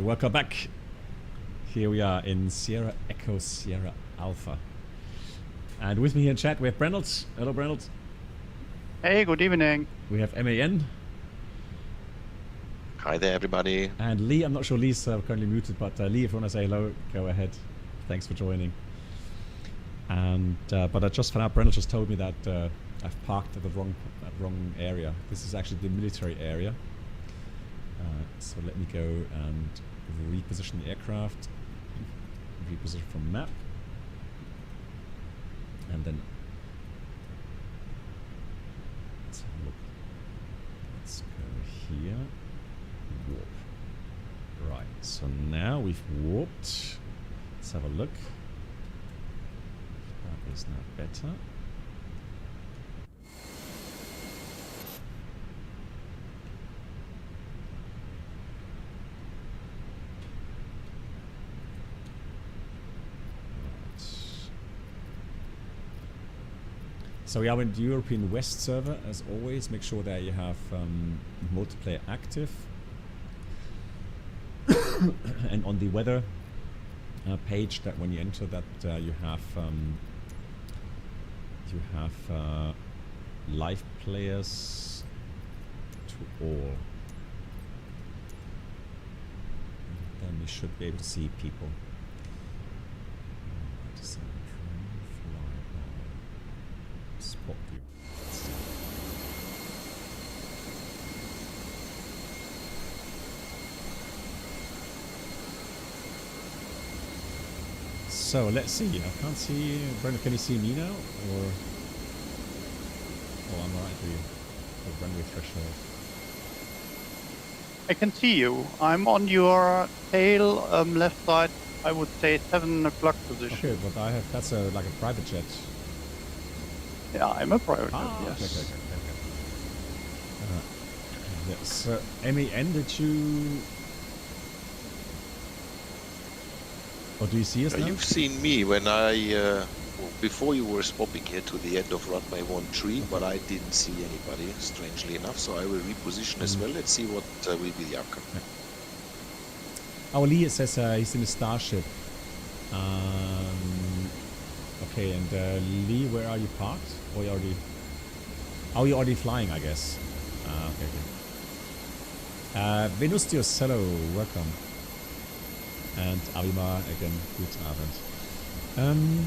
welcome back. Here we are in Sierra Echo Sierra Alpha. And with me here in chat we have Brennelt. Hello Brennelt. Hey, good evening. We have MAN. Hi there everybody. And Lee, I'm not sure Lee's currently muted, but Lee, if you want to say hello, go ahead. Thanks for joining. And but I just found out, Brennelt just told me that I've parked at the wrong area. This is actually the military area. So let me go and reposition the aircraft, reposition from map, and then let's have a look. Let's go here, warp. Right, so now we've warped. Let's have a look. That is now better. So we are in the European West server, as always. Make sure that you have multiplayer active. And on the weather page, that when you enter that you have live players to all. And then you should be able to see people. Spot view. So let's see. I can't see. Brendan, can you see me now? Or oh, I'm alright for you. The runway threshold. I can see you. I'm on your tail left side. I would say 7 o'clock position. Okay, but I have that's like a private jet. Yeah, I'm a private jet, Okay. yes. Yes. MAN, did you... Or do you see us now? You've seen me when I, before you were swapping here to the end of runway 13, but I didn't see anybody, strangely enough, so I will reposition as well. Let's see what will be the outcome. Yeah. Our Lee says he's in a Starship. Okay, and Lee, where are you parked? Or you already... Oh, you're already flying, I guess. Okay. Venustius, hello, welcome. And Avima, again, good Abend.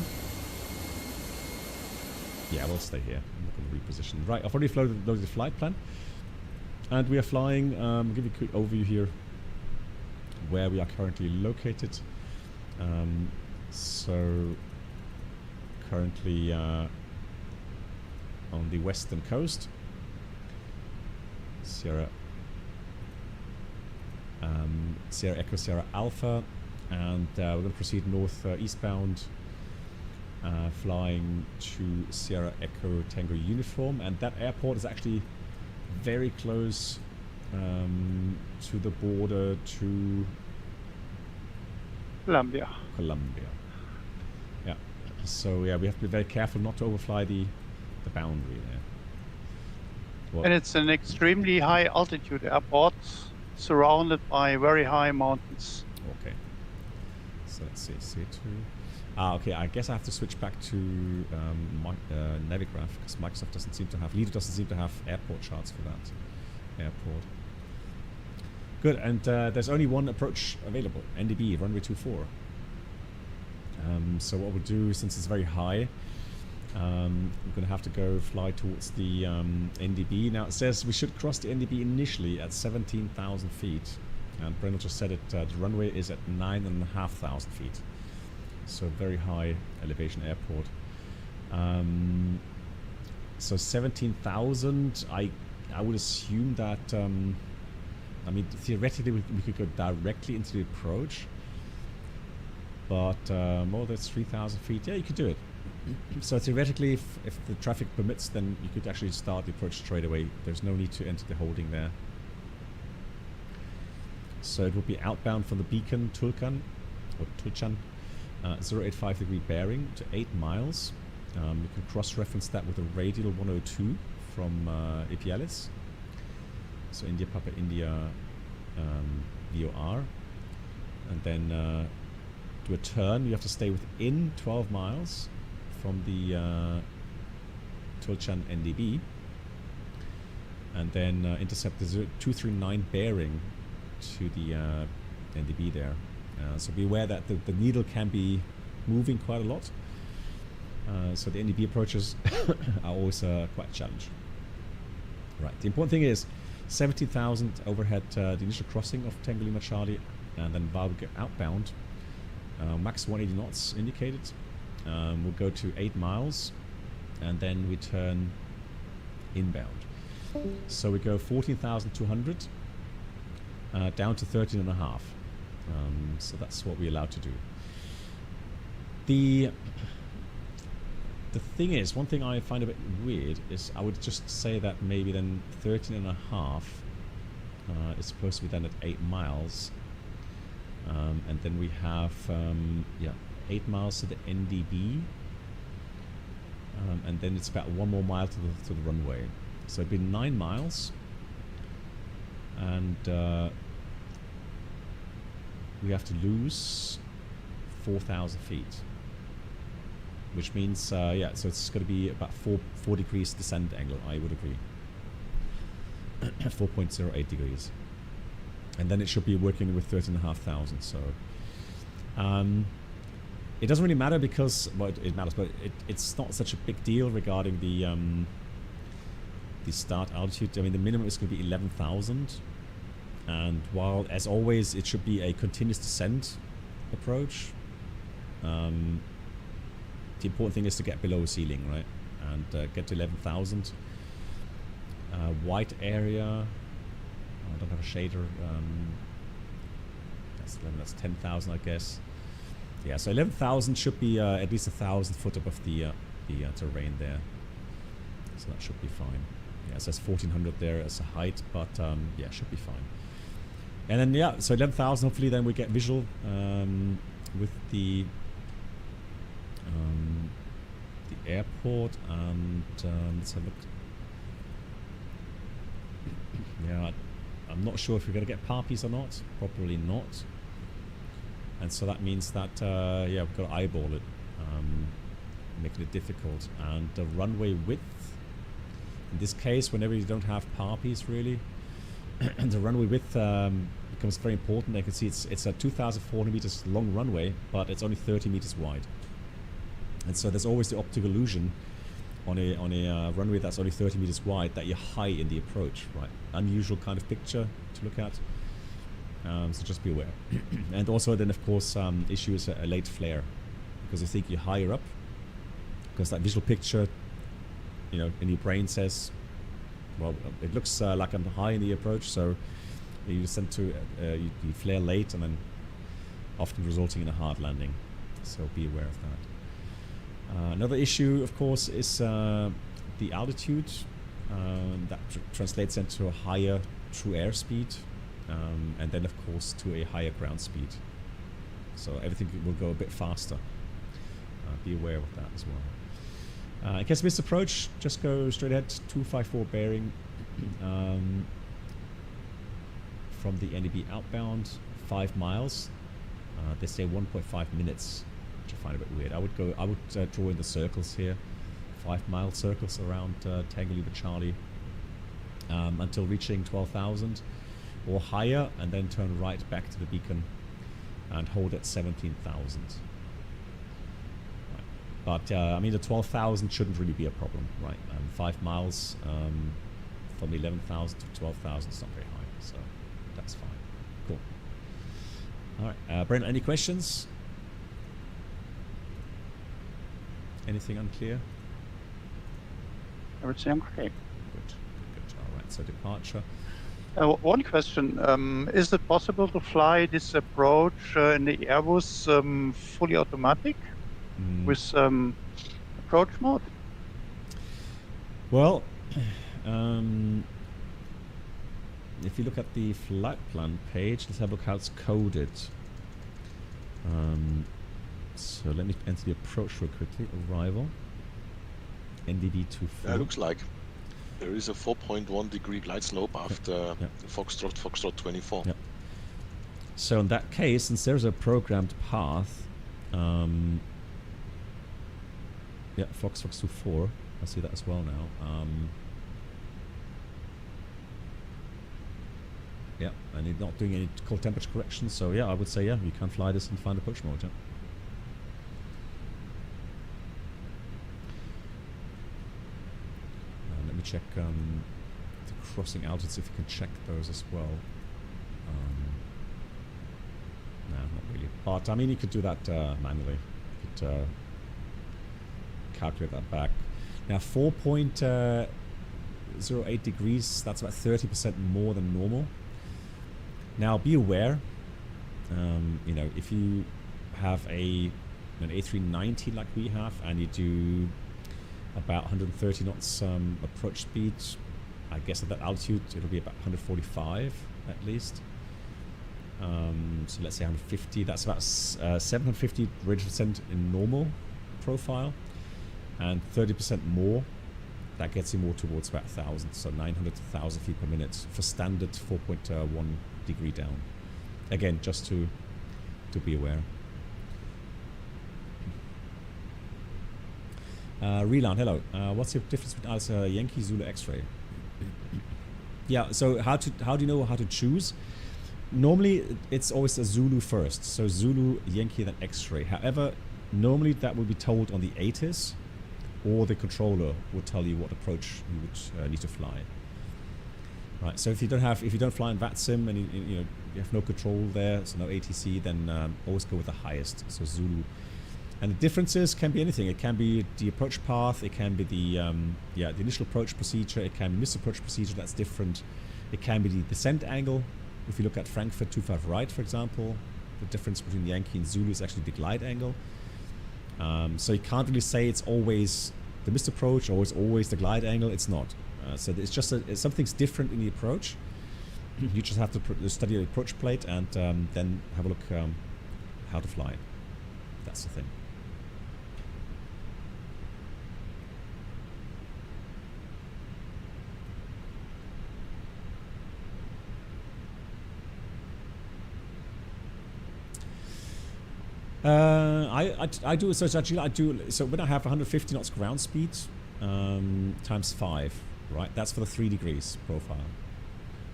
Yeah, we'll stay here. I'm not going to reposition. Right, I've already loaded the flight plan. And we are flying, I'll give you a quick overview here where we are currently located. So currently on the western coast, Sierra Echo Sierra Alpha, and we're going to proceed north eastbound, flying to Sierra Echo Tango Uniform, and that airport is actually very close to the border to Colombia. Yeah. So yeah, we have to be very careful not to overfly the boundary there. What? And it's an extremely high altitude airport, surrounded by very high mountains. Okay. So let's see, SETU. Okay, I guess I have to switch back to Navigraph, because Microsoft doesn't seem to have, Lido doesn't seem to have airport charts for that airport. Good, and there's only one approach available, NDB, runway 24. So what we'll do, since it's very high, we're going to have to go fly towards the NDB. Now it says we should cross the NDB initially at 17,000 feet. And Brendan just said it, the runway is at 9,500 feet. So very high elevation airport. So 17,000, I would assume that, I mean, theoretically we could go directly into the approach. But, oh, that's 3,000 feet. Yeah, you could do it. So theoretically, if the traffic permits, then you could actually start the approach straight away. There's no need to enter the holding there. So it would be outbound from the beacon Tulcan, or Tulchan, 085 degree bearing to 8 miles. You can cross-reference that with a radial 102 from Ipiales. So India Papa India VOR. and then do a turn. You have to stay within 12 miles from the Tulchan NDB, and then intercept the 239 bearing to the NDB there. So be aware that the needle can be moving quite a lot. So the NDB approaches are always quite a challenge. Right, the important thing is 70,000 overhead the initial crossing of Tango Lima Charlie, and then while we get outbound, max 180 knots indicated. We'll go to 8 miles, and then we turn inbound. So we go 14,200 down to 13.5. So that's what we're allowed to do. The thing is, one thing I find a bit weird is I would just say that maybe then 13.5 is supposed to be then at 8 miles. And then we have 8 miles to the NDB, and then it's about 1 more mile to the runway. So it'd be 9 miles, and we have to lose 4,000 feet, which means so it's going to be about 4 degrees descent angle. I would agree. 4.08 degrees. And then it should be working with 13,500. So it doesn't really matter because, well, it matters, but it's not such a big deal regarding the start altitude. I mean, the minimum is going to be 11,000, and while, as always, it should be a continuous descent approach, the important thing is to get below ceiling, right, and get to 11,000. White area. I don't have a shader. That's 11. That's 10,000, I guess. Yeah, so 11,000 should be at least 1,000 foot above the terrain there. So that should be fine. Yeah, it says 1,400 there as a height, but yeah, should be fine. And then yeah, so 11,000. Hopefully, then we get visual with the airport, and let's have a look. Yeah. I'm not sure if we're going to get Parpies or not. Probably not. And so that means that, yeah, we've got to eyeball it, making it difficult. And the runway width, in this case, whenever you don't have Parpies, really, and the runway width becomes very important. I can see it's a 2,400 meters long runway, but it's only 30 meters wide. And so there's always the optical illusion on a runway that's only 30 meters wide that you're high in the approach, right? Unusual kind of picture to look at. So just be aware. And also then, of course, issue is a late flare, because you think you're higher up, because that visual picture, you know, in your brain says, well, it looks like I'm high in the approach, so you tend to you flare late, and then often resulting in a hard landing. So be aware of that. Another issue, of course, is the altitude. That translates into a higher true airspeed, and then, of course, to a higher ground speed. So everything will go a bit faster. Be aware of that as well. In case of missed approach, just go straight ahead, 254 bearing from the NDB outbound, 5 miles. They say 1.5 minutes. I find a bit weird. I would draw in the circles here, 5-mile circles around Tango Lima Charlie until reaching 12,000 or higher, and then turn right back to the beacon and hold at 17,000. Right. But I mean, the 12,000 shouldn't really be a problem, right? 5 miles from 11,000 to 12,000 is not very high, so that's fine. Cool. All right, Brent, any questions? Anything unclear? Everything okay. Good. All right, so departure. One question. Is it possible to fly this approach in the Airbus fully automatic with approach mode? Well, if you look at the flight plan page, let's have a look how it's coded. So let me enter the approach real quickly. Arrival. NDB24. It looks like there is a 4.1 degree glide slope after Foxtrot 24. Yep. So in that case, since there's a programmed path, yeah, Fox 24, I see that as well now. Yeah, and it's not doing any cold temperature corrections, so yeah, I would say yeah, you can fly this in find approach mode. Yeah. Let me check the crossing altitudes, if you can check those as well. No, not really. But I mean, you could do that manually. You could calculate that back. Now, 4.08 degrees, that's about 30% more than normal. Now, be aware, you know, if you have an A319 like we have, and you do about 130 knots approach speed, I guess at that altitude, it'll be about 145 at least. So let's say 150, that's about 750 range of descent in normal profile, and 30% more, that gets you more towards about 1,000, so 900 to 1,000 feet per minute for standard 4.1 degree down. Again, just to be aware. Reland, hello. What's the difference between Yankee, Zulu, X-ray? Yeah, so how do you know how to choose? Normally, it's always a Zulu first. So Zulu, Yankee, then X-ray. However, normally that will be told on the ATIS, or the controller will tell you what approach you would need to fly. Right. So if you don't fly in VATSIM and you have no control there, so no ATC, then always go with the highest. So Zulu. And the differences can be anything. It can be the approach path. It can be the initial approach procedure. It can be misapproach procedure. That's different. It can be the descent angle. If you look at Frankfurt 25 right, for example, the difference between Yankee and Zulu is actually the glide angle. So you can't really say it's always the missed approach or it's always the glide angle. It's not. So it's just something's different in the approach. You just have to study the approach plate and then have a look how to fly. That's the thing. I do so actually I do so when I have 150 knots ground speed times 5, right? That's for the 3 degrees profile.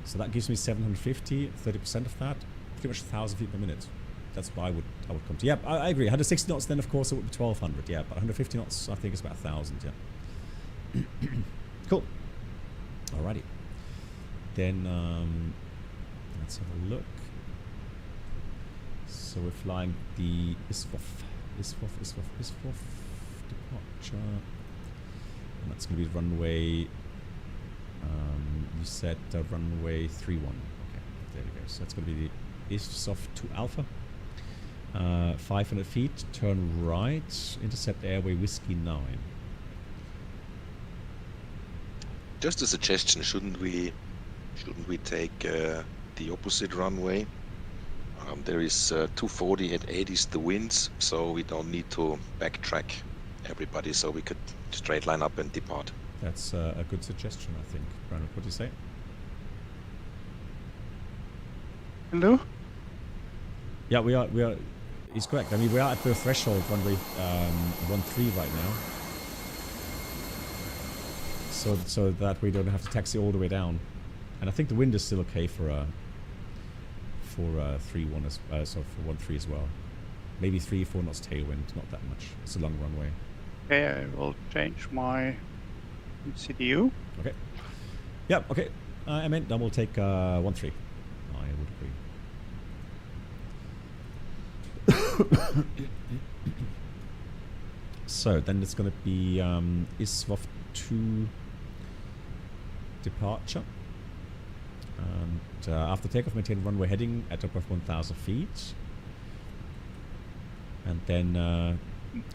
So that gives me 750, 30% of that, pretty much 1,000 feet per minute. That's what I would come to. Yeah, I agree. 160 knots, then of course it would be 1,200. Yeah, but 150 knots, I think it's about 1,000. Yeah. Cool. Alrighty. Then let's have a look. So we're flying the ISFOF departure, and that's going to be runway. You said runway 31. Okay, there we go. So that's going to be the ISFOF to Alpha. 500 feet, turn right, intercept airway Whiskey 9. Just a suggestion: shouldn't we take the opposite runway? There is 240 at 80 is the winds, so we don't need to backtrack everybody, so we could straight line up and depart. That's a good suggestion, I think. Brandon, what do you say? Hello? Yeah, we are. He's correct. I mean, we are at the threshold runway 13 right now, so that we don't have to taxi all the way down. And I think the wind is still okay for 3-1 so for 13 as well. Maybe 3-4 knots tailwind, not that much. It's a long runway. Okay, I will change my CDU. Okay. Yeah. Okay. I meant then we'll take 13. I would agree. So then it's going to be ISWAF 2 departure. And after takeoff, maintain runway heading at above 1,000 feet. And then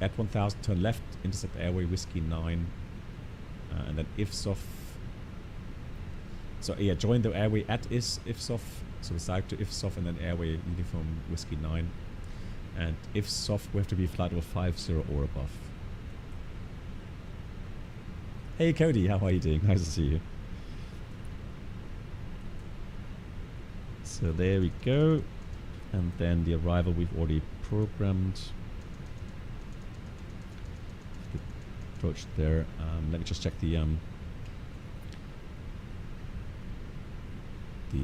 at 1,000, turn left, intercept airway Whiskey 9. And then IFSOF. So yeah, join the airway at IFSOF. So we start to IFSOF and then airway uniform Whiskey 9. And IFSOF, we have to be flight level 50 or above. Hey Cody, how are you doing? Nice to see you. So there we go. And then the arrival we've already programmed. The approach there. Let me just check the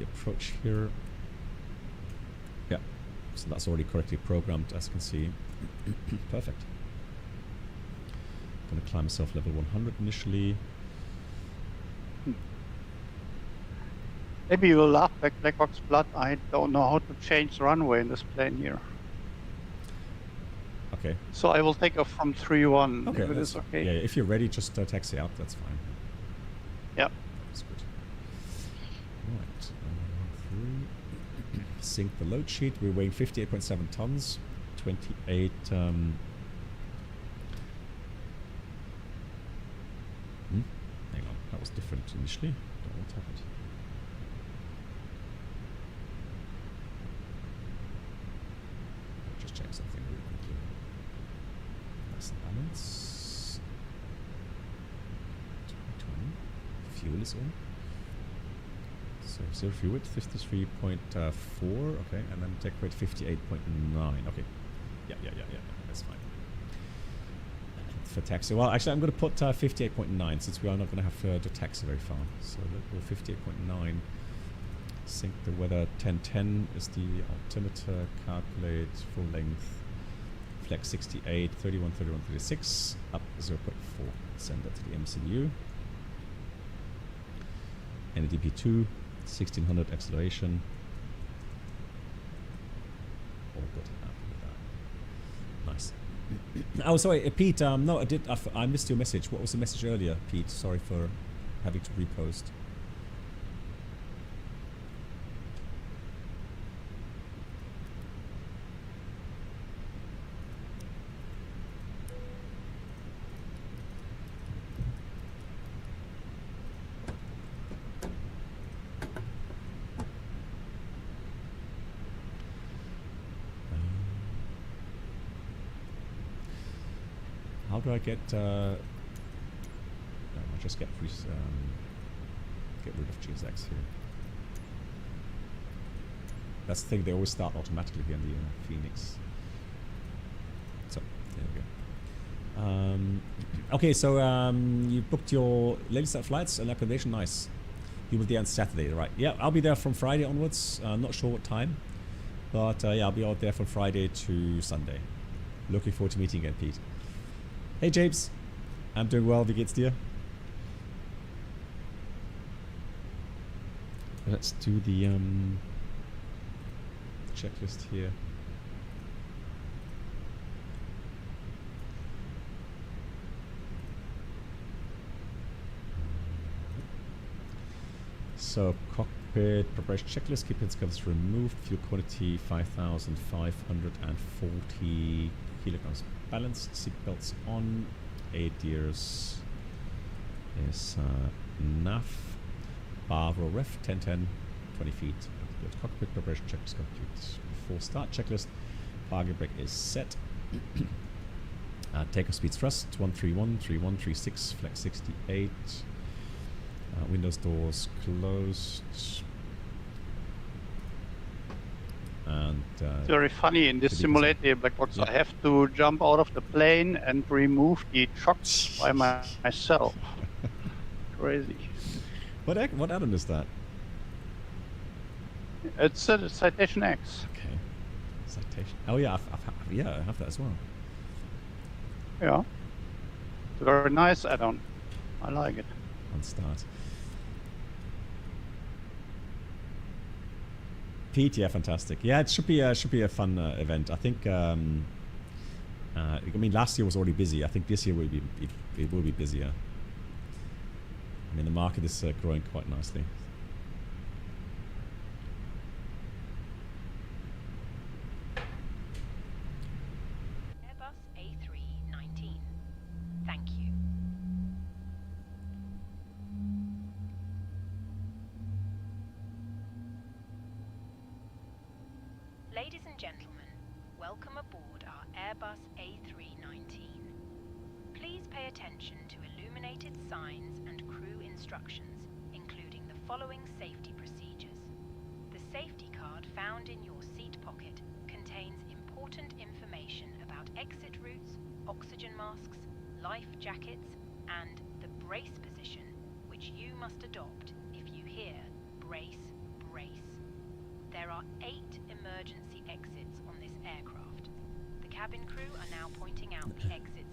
approach here. Yeah, so that's already correctly programmed, as you can see. Perfect. Gonna climb myself level 100 initially. Maybe you'll laugh like Black Ops Blood. I don't know how to change the runway in this plane here. Okay. So I will take off from 3-1 Okay, if it is okay. Yeah, if you're ready, just taxi out. That's fine. Yep. That's good. Right. Sync the load sheet. We're weighing 58.7 tons. 28. Hang on. That was different initially. Don't know what happened. Just check something really quickly. That's the balance. 2020. Fuel is in. So zero fuel width 53.4. Okay, and then tech weight 58.9. Okay. Yeah. That's fine. For taxi, well, actually, I'm going to put 58.9 since we are not going to have to taxi very far. So let's go 58.9. Sync the weather. 1010 is the altimeter. Calculate full length. Flex 68, 31, 31, 36. Up 0.4. Send that to the MCU. NDP2. 1600 acceleration. All good. Happy with that. Nice. Oh, sorry, Pete. No, I missed your message. What was the message earlier, Pete? Sorry for having to repost. How do I get? No, I'll just get rid of GSX here. That's the thing. They always start automatically here in the FENIX. So there we go. Okay, so you booked your latest flights and accommodation. Nice. You will be there on Saturday, right? Yeah, I'll be there from Friday onwards. Not sure what time, but yeah, I'll be out there from Friday to Sunday. Looking forward to meeting again, Pete. Hey James, I'm doing well, wie geht's dir? Let's do the checklist here. So cockpit preparation checklist, key pins covers removed, fuel quantity 5,540 kilograms balanced, seatbelts on, 8 years is NAF, Bavro ref, 1010, 20 feet. Good. Cockpit preparation checklist complete. Before start checklist, parking brake is set. Takeoff speed thrust, 131, 31, 36, flex 68. Windows doors closed. And it's very funny in this simulator black box. Yeah. I have to jump out of the plane and remove the chocks by myself. Crazy. What add-on is that? It's a Citation X. Okay. Citation. Oh yeah, I have that as well. Yeah. It's a very nice add-on. I like it. On start. Pete, yeah, fantastic. Yeah, it should be a fun event. I think. I mean, last year was already busy. I think this year it will be busier. I mean, the market is growing quite nicely. Airbus A319. Thank you. Ladies and gentlemen, welcome aboard our Airbus A319. Please pay attention to illuminated signs and crew instructions, including the following safety procedures. The safety card found in your seat pocket oxygen masks, life jackets, and the brace position, which you must adopt if you hear brace, brace. There are 8 emergency exits on this aircraft. The cabin crew are now pointing out the exits.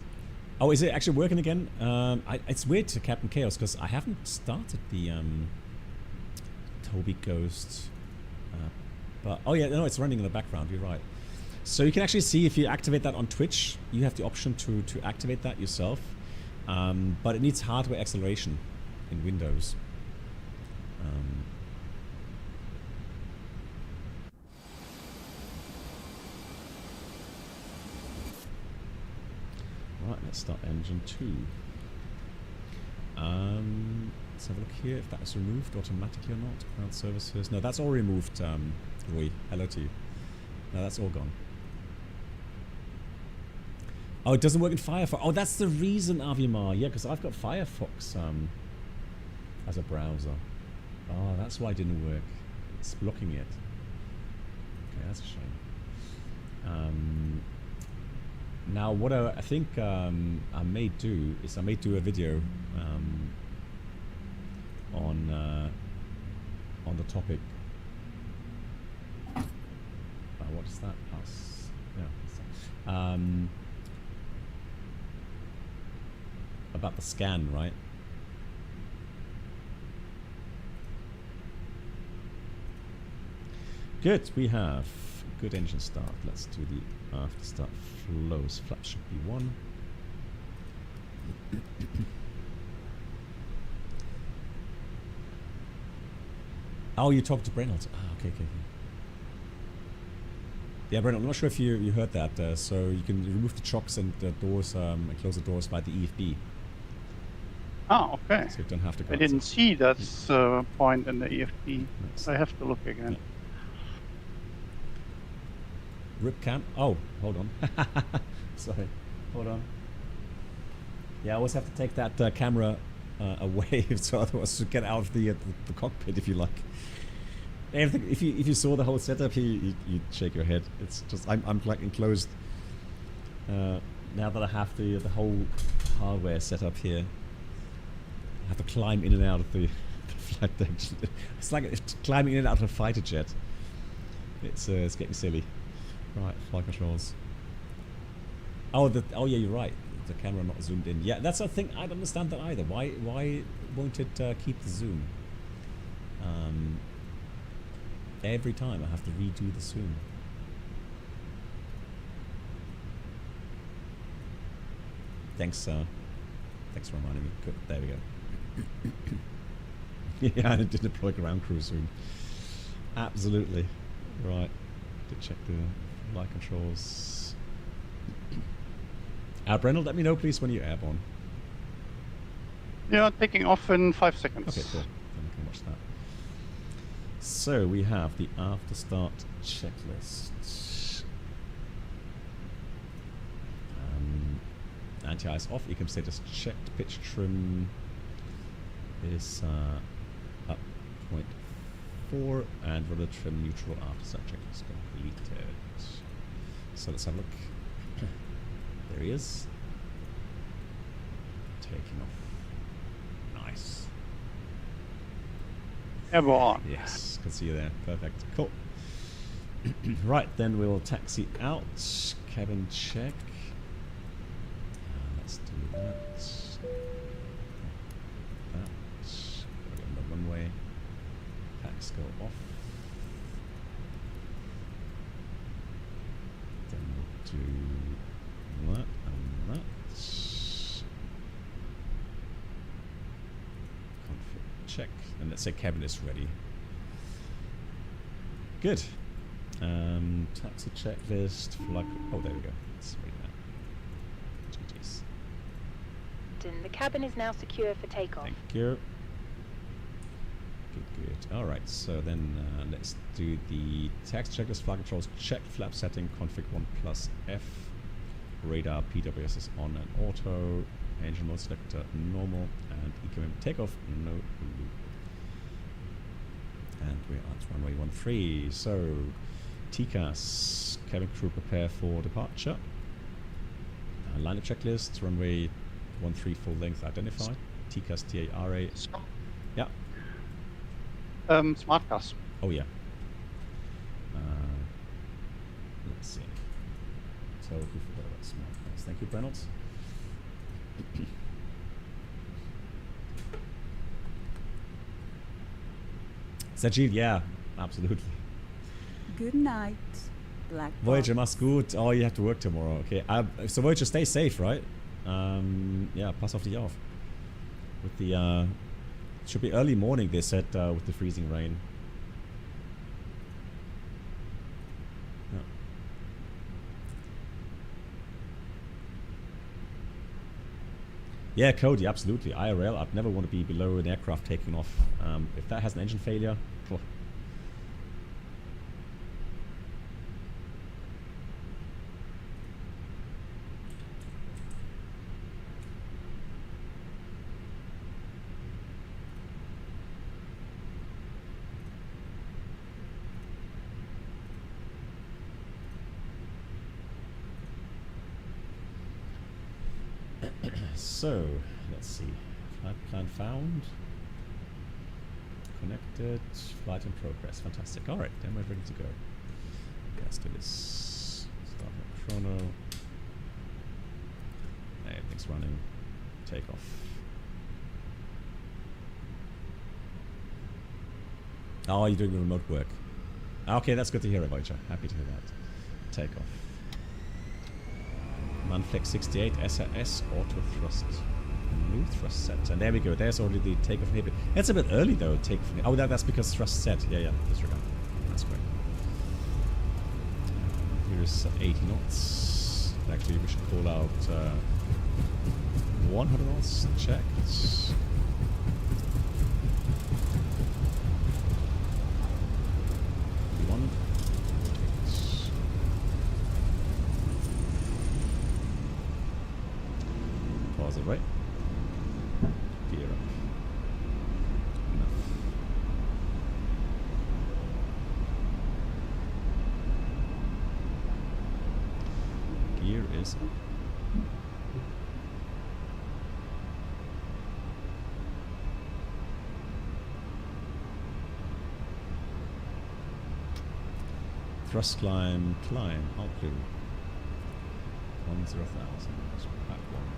Oh, is it actually working again? It's weird to Captain Chaos because I haven't started the Toby Ghost. But oh yeah, no, it's running in the background. You're right. So you can actually see if you activate that on Twitch, you have the option to activate that yourself. But it needs hardware acceleration in Windows. Right, let's start engine 2. Let's have a look here if that is removed automatically or not. Ground services. No, that's all removed, Roy. Hello to you. No, that's all gone. Oh, it doesn't work in Firefox. Oh, that's the reason, Avimar. Yeah, because I've got Firefox as a browser. Oh, that's why it didn't work. It's blocking it. Okay, that's a shame. Now, what I think I may do is I may do a video on the topic. What is that? Pass. Yeah. About the scan, right? Good. We have good engine start. Let's do the after start flows. Flap should be 1. Oh, you talked to Brennelt. Ah, okay. Yeah, Brennelt, I'm not sure if you heard that. So you can remove the chocks and the doors and close the doors by the EFB. Ah, okay. So you don't have to go I didn't see that point in the EFB. Nice. I have to look again. Yeah. Rip cam. Oh, hold on. Sorry. Hold on. Yeah, I always have to take that camera away, so otherwise to get out of the cockpit, if you like. Everything. If you saw the whole setup here, you'd shake your head. It's just I'm like enclosed. Now that I have the whole hardware set up here, I have to climb in and out of the flight deck. It's like climbing in and out of a fighter jet. It's getting silly. Right, flight controls. Oh yeah, you're right. The camera not zoomed in. Yeah, that's a thing. I don't understand that either. Why won't it keep the zoom? Every time I have to redo the zoom. Thanks for reminding me. Good, there we go. Yeah, I did deploy ground crew soon. Absolutely. Right. To check the flight controls. Brennel, let me know please when you're airborne. Yeah, taking off in 5 seconds. Okay, cool. Then we can watch that. So we have the after start checklist. Anti-ice off, ecom status checked, pitch trim is up 0.4 and rudder trim neutral after start checklist completed. So let's have a look. There he is. Taking off. Nice. Airborne. Yes, can see you there. Perfect. Cool. Right, then we'll taxi out. Cabin check. Let's do that. That. Go on the runway. Packs go off. Then we'll do that and that. Config check. And let's say cabin is ready. Good. Taxi checklist. Flight. Oh, there we go. Let's read that. GG's. The cabin is now secure for takeoff. Thank you. Good. All right. So then let's do the taxi checklist. Flight controls check. Flap setting. Config 1+F. Radar PWS is on and auto. Engine mode selector normal. And EQM takeoff no loop. And we're at runway 13. So TCAS cabin crew prepare for departure. Liner checklist, runway 13 full length identified. TCAS TARA. Yeah. Smart cars. Oh yeah. Let's see. So we forgot about smart cars. Thank you, Reynolds. Sajid, yeah, absolutely. Good night, Black Voyager, Box. mach's gut. Oh, you have to work tomorrow. Okay. So Voyager, stay safe, right? Yeah, pass auf dich auf. With the should be early morning, they said, with the freezing rain. Yeah, Cody, absolutely. IRL, I'd never want to be below an aircraft taking off. If that has an engine failure, phew. So, let's see. Flight plan found. Connected. Flight in progress. Fantastic. Alright, then we're ready to go. Okay, let's do this. Start with chrono. Everything's running. Take off. Oh, you're doing the remote work. Okay, that's good to hear, Voyager. Happy to hear that. Take off. Manflex 68 SAS auto thrust. New thrust set. And there we go. There's already the takeoff inhibitor. That's a bit early though. Oh, that's because thrust set. Yeah, disregard. That's great. Here's 80 knots. Actually, we should call out 100 knots. Checked. Pause it, right? Gear up. Enough. Gear is up. Thrust climb, alt blue. 10,000. Back one.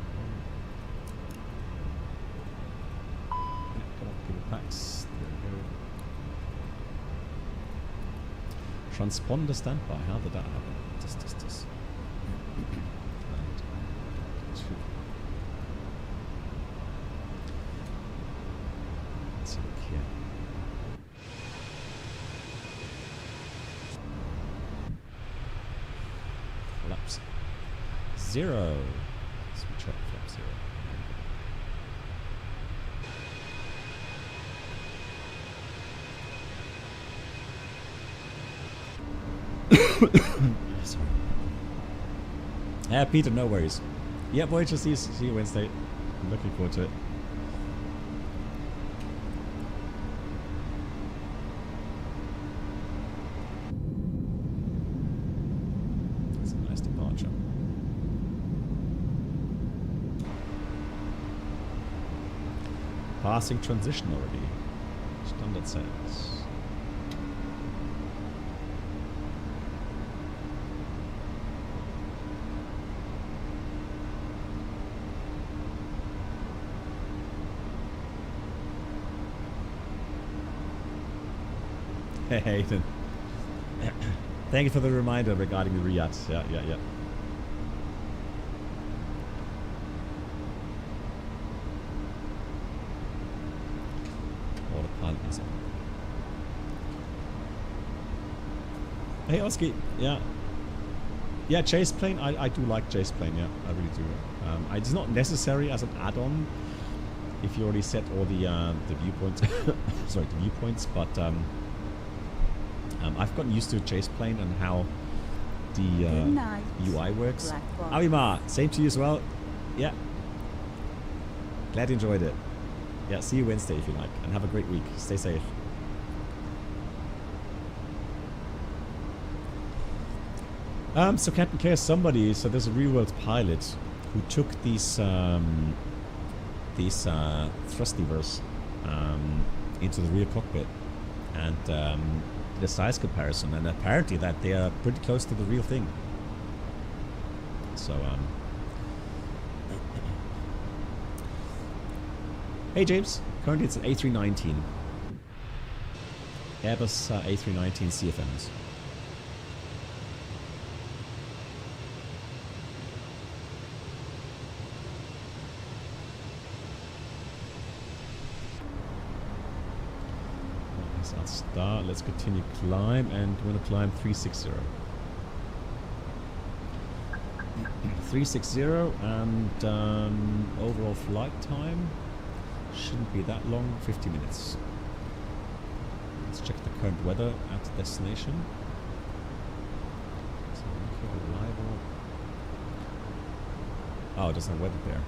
Come on, give it packs. There we go. Transponder standby. How did that happen? This. And 2. Let's look here. Flaps 0. Let's check flap 0. Sorry. Yeah, Peter, no worries. Yeah, Voyager, see you Wednesday. I'm looking forward to it. That's a nice departure. Passing transition already. Standard sales. Hey, Hayden. Thank you for the reminder regarding the Riyadh. Yeah. Autopilot is on. Hey, Oski. Yeah. Yeah, chase plane. I do like chase plane. Yeah, I really do. It's not necessary as an add-on if you already set all the viewpoints. Sorry, the viewpoints, but I've gotten used to chase plane and how the UI works. Avimar, same to you as well. Yeah. Glad you enjoyed it. Yeah, see you Wednesday if you like, and have a great week. Stay safe. So Captain Chaos, somebody, so there's a real world pilot who took these thrust levers into the rear cockpit and did a size comparison, and apparently that they are pretty close to the real thing. So hey James, currently it's an A319. Airbus A319 CFMs. I'll start. Let's continue climb, and we're gonna climb 360. 360, and overall flight time shouldn't be that long, 50 minutes. Let's check the current weather at the destination. So, arrival. Oh, it doesn't have weather there.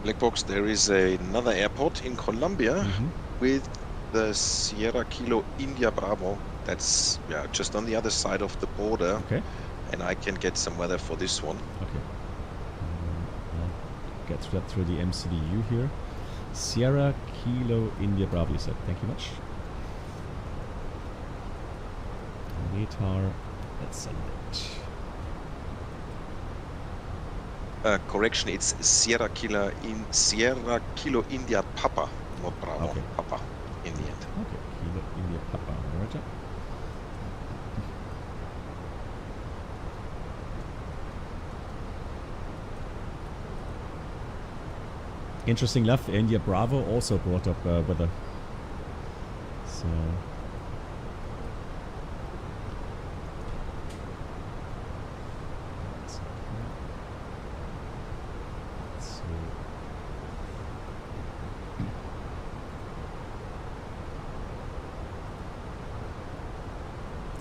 Black box, there is another airport in Colombia with the Sierra Kilo India Bravo. That's just on the other side of the border. Okay. And I can get some weather for this one. Okay. I'll get through that through the MCDU here. Sierra Kilo India Bravo, you said. Thank you much. METAR, let's send it. Correction, it's Sierra Kilo India Papa, not Bravo. Okay. Papa in the end. Okay, Kilo India Papa, Roger. Interesting enough, India Bravo also brought up weather. So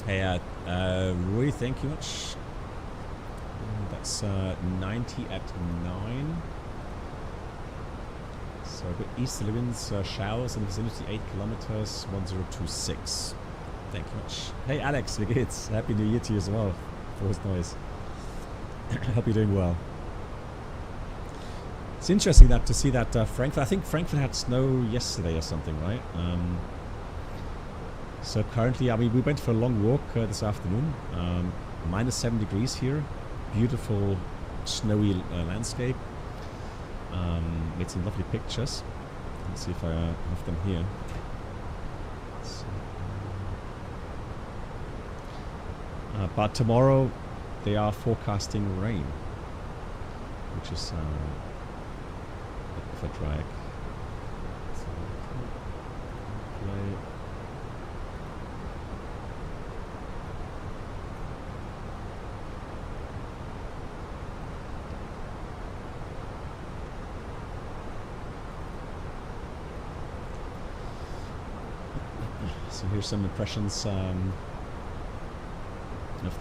hey, Roy, thank you much. That's 90 at 9. So a bit easterly winds, showers in the vicinity, 8 kilometers, 1026. Thank you much. Hey Alex, wie geht's? Happy New Year to you as well. Frohes Neues. Hope you're doing well. It's interesting that to see that Frankfurt, I think Frankfurt had snow yesterday or something, right? So currently, I mean, we went for a long walk this afternoon. Minus 7 degrees here. Beautiful snowy landscape. Made some lovely pictures. Let's see if I have them here. So, but tomorrow they are forecasting rain, which is a bit of a drag. So, play. So here's some impressions of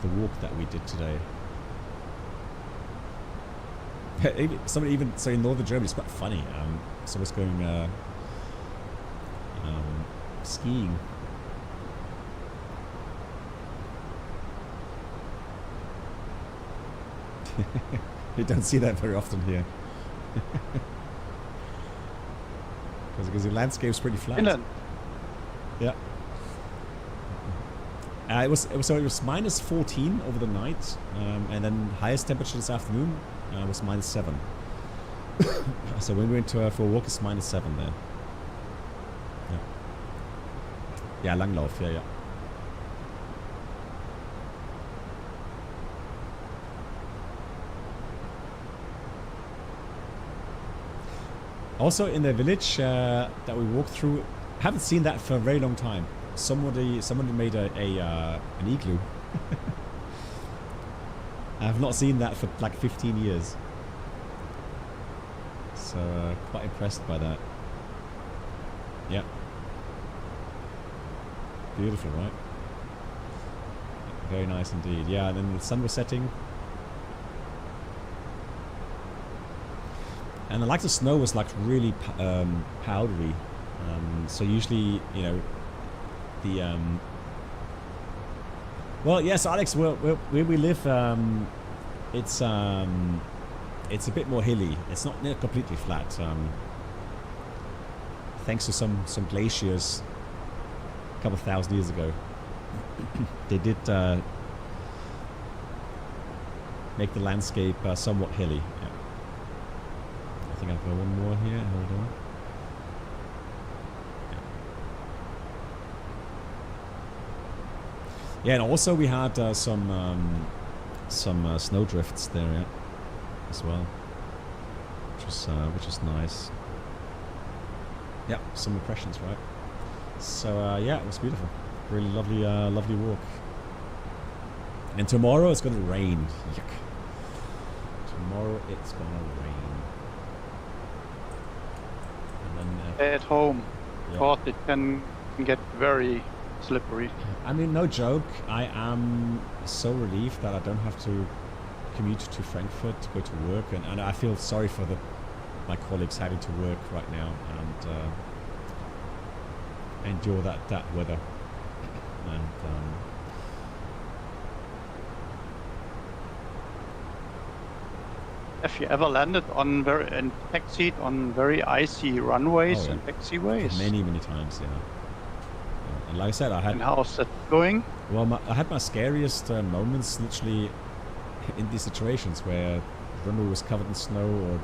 the walk that we did today. Somebody even, so in northern Germany, it's quite funny. Someone's going skiing. You don't see that very often here. Because the landscape's pretty flat. Finland. Yeah. It was minus 14 over the night, and then highest temperature this afternoon was minus 7. So when we went for a walk, it's minus 7 there. Yeah. Yeah, Langlauf. Yeah. Also in the village that we walked through, haven't seen that for a very long time. Somebody made an igloo. I have not seen that for like 15 years. So quite impressed by that. Yeah. Beautiful, right? Very nice indeed. Yeah, and then the sun was setting. And like the snow was like really powdery. So usually, you know, Well, yes, Alex. Where we live, it's a bit more hilly. It's not completely flat. Thanks to some glaciers a couple of thousand years ago, they did make the landscape somewhat hilly. Yeah. I think I've got one more here. Hold on. Yeah, and also we had some snow drifts there, yeah, as well, which is nice. Yeah, some impressions, right? So yeah, it was beautiful, really lovely, lovely walk. And tomorrow it's gonna rain. Yuck. Tomorrow it's gonna rain. And then At home, yeah. thought it can get very slippery. I mean, no joke. I am so relieved that I don't have to commute to Frankfurt to go to work, and I feel sorry for my colleagues having to work right now and endure that weather. And Have you ever landed on and taxied on very icy runways and taxiways? many times, yeah. And like I said, I had. And how's that going? Well, I had my scariest moments literally in these situations where the runway was covered in snow or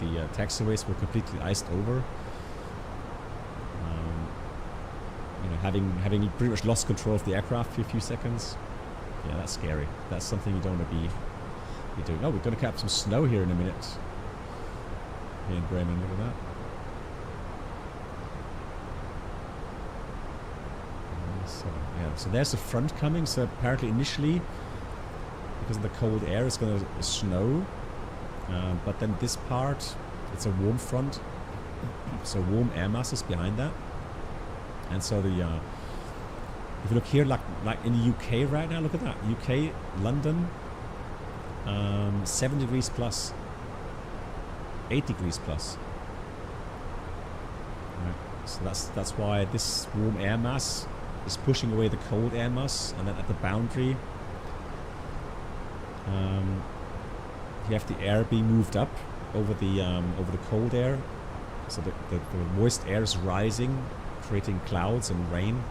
the taxiways were completely iced over. You know, having pretty much lost control of the aircraft for a few seconds. Yeah, that's scary. That's something you don't want to be doing. Oh, we're going to cap some snow here in a minute. Here in Bremen, look at that. So, yeah, so there's the front coming. So apparently initially, because of the cold air, it's going to snow. But then this part, it's a warm front. So warm air masses behind that. And so the if you look here, like in the UK right now, look at that. UK, London, 7 degrees plus, 8 degrees plus. Right. So that's why this warm air mass is pushing away the cold air mass, and then at the boundary, you have the air being moved up over the cold air. So the moist air is rising, creating clouds and rain.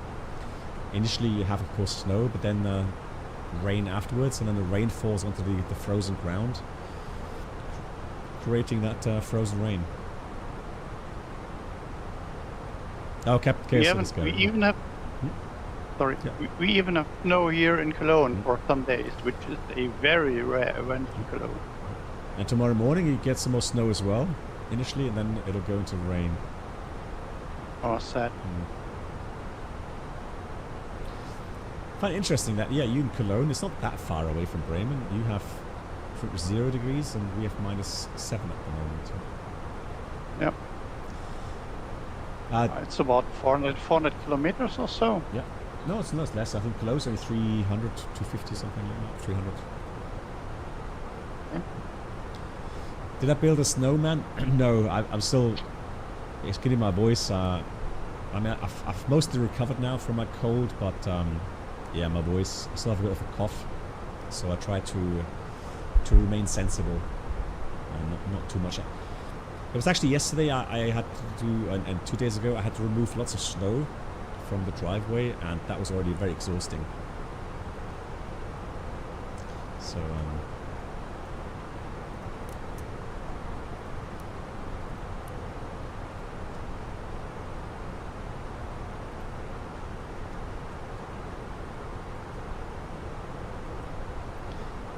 Initially you have, of course, snow, but then rain afterwards, and then the rain falls onto the frozen ground, creating that frozen rain. Oh, Captain Chaos. We even have sorry, yeah. we even have snow here in Cologne for some days, which is a very rare event in Cologne. And tomorrow morning you get some more snow as well, initially, and then it'll go into rain. Oh, sad. Quite interesting that, yeah, you in Cologne, it's not that far away from Bremen. You have 0 degrees and we have -7 at the moment. Yep. It's about 400 kilometers or so. Yeah. No, it's not less. I think Cologne's only 300, 250, something like that. 300. Okay. Did I build a snowman? No, I'm still getting my voice. I mean, I've mostly recovered now from my cold, but yeah, my voice, I still have a bit of a cough, so I try to remain sensible and not too much. It was actually yesterday I had to do, and 2 days ago I had to remove lots of snow from the driveway, and that was already very exhausting. So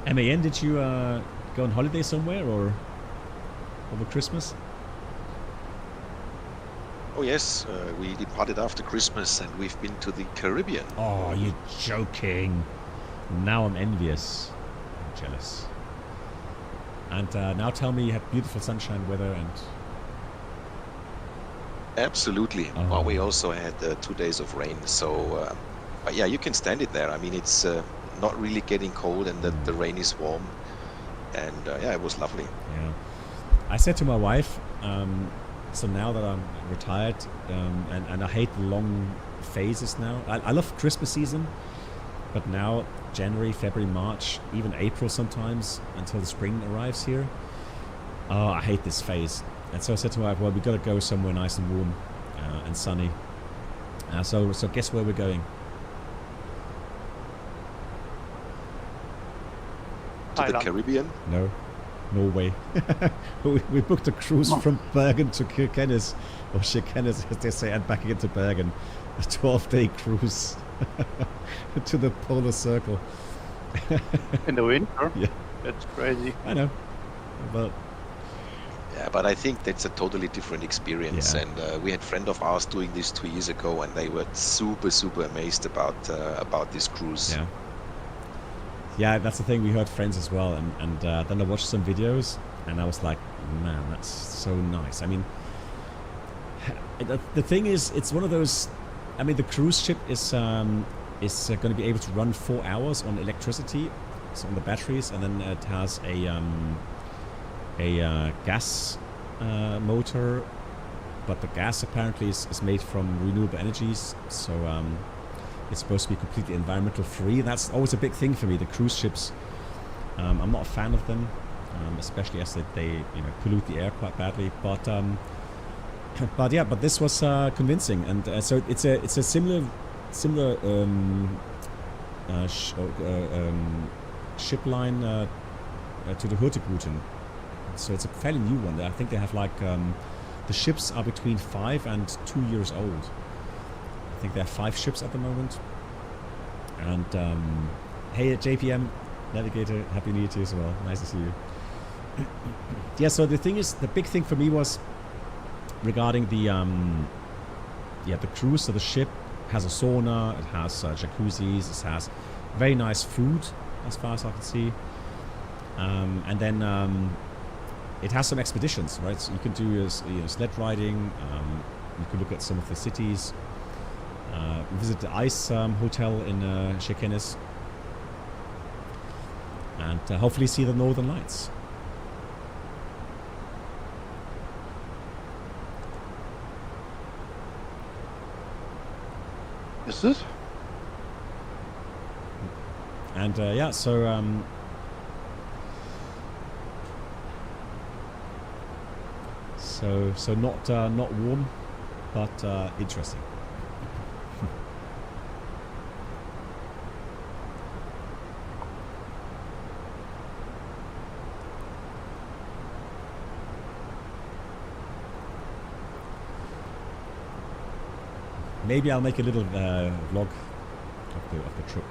MAN, did you go on holiday somewhere or over Christmas? Oh yes, we departed after Christmas and we've been to the Caribbean. Oh, you're joking. Now I'm envious. I'm jealous. And now tell me you had beautiful sunshine weather and... Absolutely. Oh. Well, we also had 2 days of rain, so... but yeah, you can stand it there. I mean, it's not really getting cold and the rain is warm. And yeah, it was lovely. Yeah. I said to my wife, so now that I'm retired, and I hate the long phases now. I love Christmas season, But now, January, February, March, even April sometimes, until the spring arrives here. Oh, I hate this phase. And so I said to my wife, well, we got to go somewhere nice and warm and sunny. So guess where we're going? To the Caribbean? No, Norway. we booked a cruise from Bergen to Kirkenes, or Kirkenes as they say, and back into Bergen. A 12-day cruise to the polar circle. In the winter? Yeah. That's crazy. I know. But yeah, but I think that's a totally different experience. Yeah. And we had a friend of ours doing this 2 years ago, and they were super amazed about this cruise. yeah. Yeah, that's the thing. We heard friends as well, and then I watched some videos, and I was like, man, that's so nice. I mean, the thing is, it's one of those. I mean, the cruise ship is going to be able to run 4 hours on electricity, so on the batteries, and then it has a gas motor, but the gas apparently is made from renewable energies, so it's supposed to be completely environmental free. That's always a big thing for me, the cruise ships. I'm not a fan of them, especially as they pollute the air quite badly. But yeah, but this was convincing, and so it's a similar ship line to the Hurtigruten. So it's a fairly new one. I think they have like the ships are between 5 and 2 years old. I think there are 5 ships at the moment. And hey, JPM Navigator, happy New Year to you as well. Nice to see you. Yeah, so the thing is, the big thing for me was regarding the cruise. So the ship has a sauna, it has jacuzzis, it has very nice food as far as I can see, and then it has some expeditions, right? So you can do sled riding. You can look at some of the cities. Visit the ice hotel in Kirkenes, and hopefully see the Northern Lights. Is it? And yeah, so not warm, but interesting. Maybe I'll make a little vlog of the trip.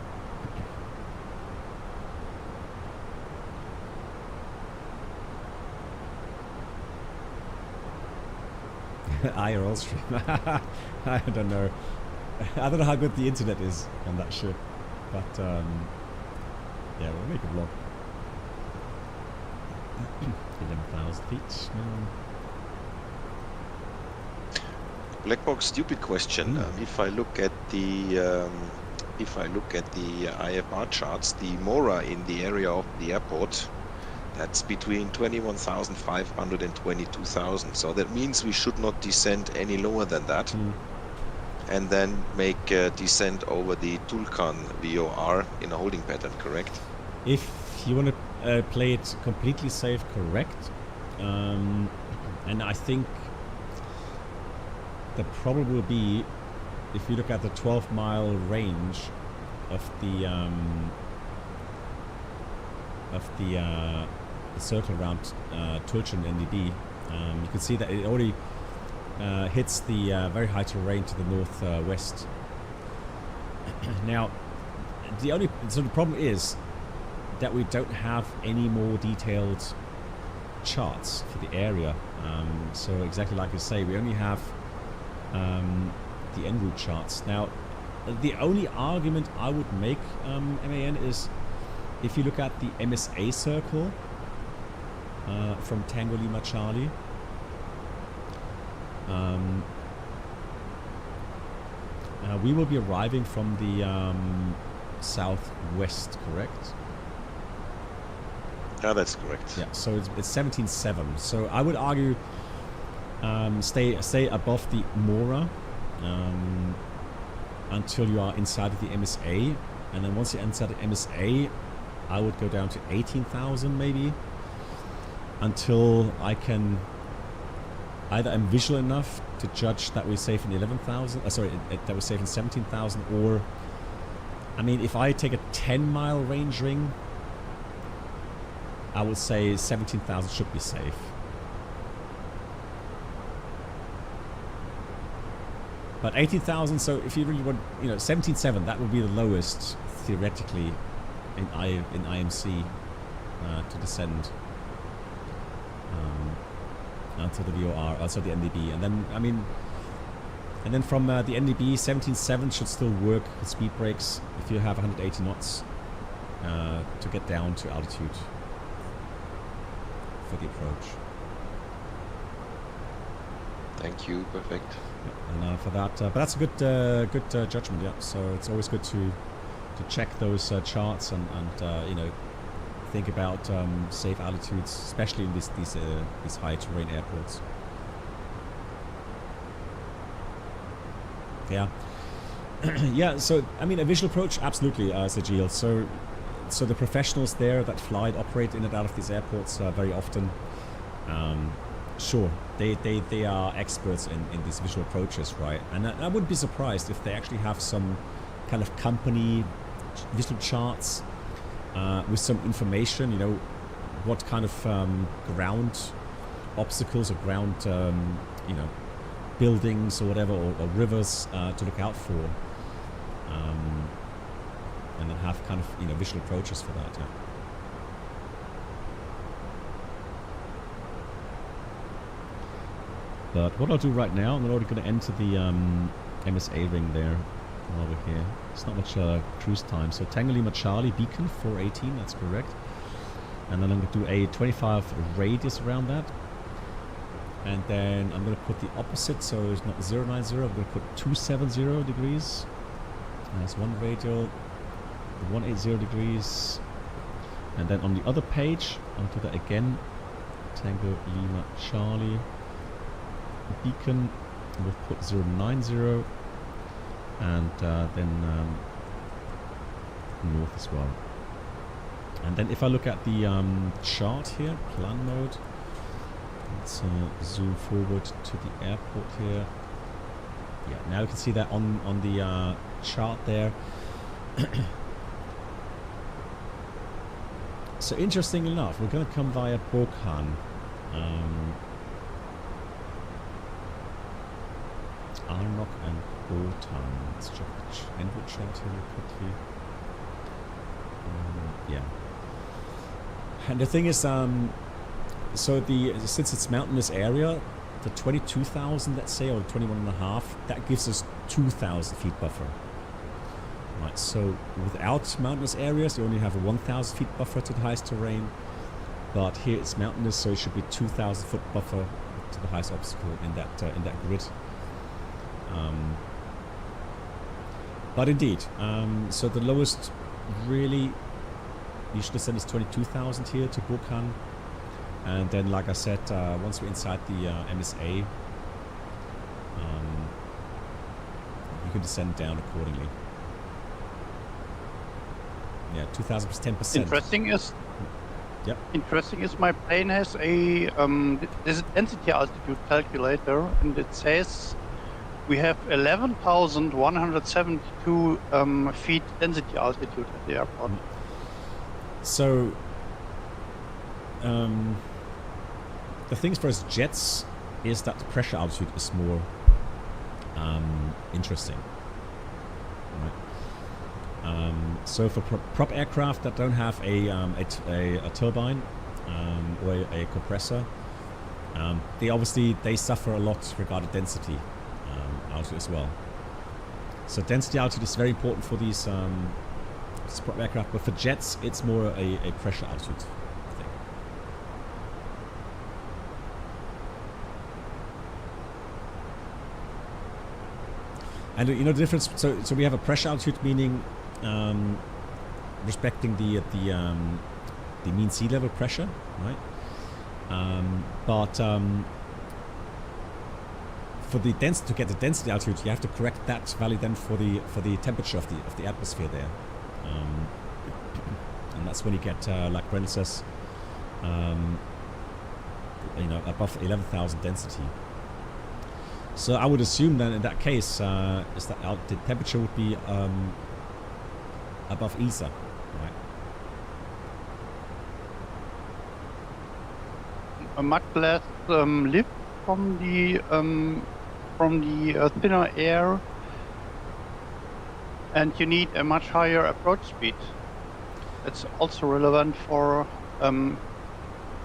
IRL stream. I don't know. I don't know how good the internet is on that ship, but yeah, we'll make a vlog. 11,000 feet. Blackbox, stupid question. If I look at the IFR charts, the Mora in the area of the airport, that's between 21,500 and 22,000. So that means we should not descend any lower than that, and then make a descent over the Tulkan VOR in a holding pattern. Correct? If you want to play it completely safe, correct. And I think the problem will be, if you look at the 12-mile range of the circle around Tulchan NDB, you can see that it already hits the very high terrain to the northwest. Now, the problem is that we don't have any more detailed charts for the area. So exactly like you say, we only have the en route charts. Now, the only argument I would make, MAN, is if you look at the MSA circle from Tango Lima Charlie, we will be arriving from the southwest, correct? Yeah, that's correct. Yeah, so it's 17.7. So I would argue stay above the Mora until you are inside of the MSA, and then once you enter the MSA, I would go down to 18,000 maybe, until I can either I'm visual enough to judge that we're safe in 11,000. That we're safe in 17,000, or I mean, if I take a 10-mile range ring, I would say 17,000 should be safe. But 18,000, so if you really want, 17.7, that would be the lowest theoretically in IMC to descend to the VOR, also the NDB, and then from the NDB, 17.7 should still work with speed brakes if you have 180 knots to get down to altitude for the approach. Thank you, perfect. Yeah, and for that, but that's a good judgment. Yeah, so it's always good to check those charts and think about safe altitudes, especially in these high terrain airports. Yeah. Yeah, so I mean, a visual approach, absolutely, Sajil. So the professionals there that fly and operate in and out of these airports very often, sure, they are experts in these visual approaches, right? And I wouldn't be surprised if they actually have some kind of company visual charts with some information, what kind of ground obstacles or ground, buildings or whatever, or rivers to look out for, and then have kind of visual approaches for that. Yeah. But what I'll do right now, I'm already going to enter the MSA ring there while we're here. It's not much cruise time. So Tango Lima Charlie beacon 418, that's correct. And then I'm going to do a 25 radius around that. And then I'm going to put the opposite, so it's not 090, I'm going to put 270 degrees. That's one radial, 180 degrees. And then on the other page, I'll do that again. Tango Lima Charlie beacon, we'll put 090. And then north as well. And then if I look at the chart here, plan mode, let's zoom forward to the airport here. Yeah, now you can see that on the chart there. So interesting enough, we're going to come via Bokhan. Arnok and Botan. Let's check the input chart here quickly. Yeah. And the thing is, so since it's mountainous area, the 22,000, let's say, or 21.5, that gives us 2,000 feet buffer. Right. So without mountainous areas, you only have a 1,000 feet buffer to the highest terrain. But here it's mountainous, so it should be 2,000 foot buffer to the highest obstacle in that grid. But indeed, so the lowest really you should descend is 22,000 here to Bokhan, and then, like I said, once we're inside the MSA, you can descend down accordingly. Yeah, 2,000 plus 10%. Interesting is my plane has a there's a density altitude calculator, and it says we have 11,172 feet density altitude at the airport. So, the things for us jets is that the pressure altitude is more interesting. Right. So for prop aircraft that don't have a turbine or a compressor, they suffer a lot regarding density altitude as well. So density altitude is very important for these prop aircraft, but for jets it's more a pressure altitude thing. And the difference. So we have a pressure altitude, meaning respecting the mean sea level pressure, right? But for the to get the density altitude, you have to correct that value then for the temperature of the atmosphere there. And that's when you get, like Brent says, above 11,000 density. So I would assume then in that case, is that the temperature would be above ESA, right? A much less lift from the thinner air, and you need a much higher approach speed. It's also relevant for that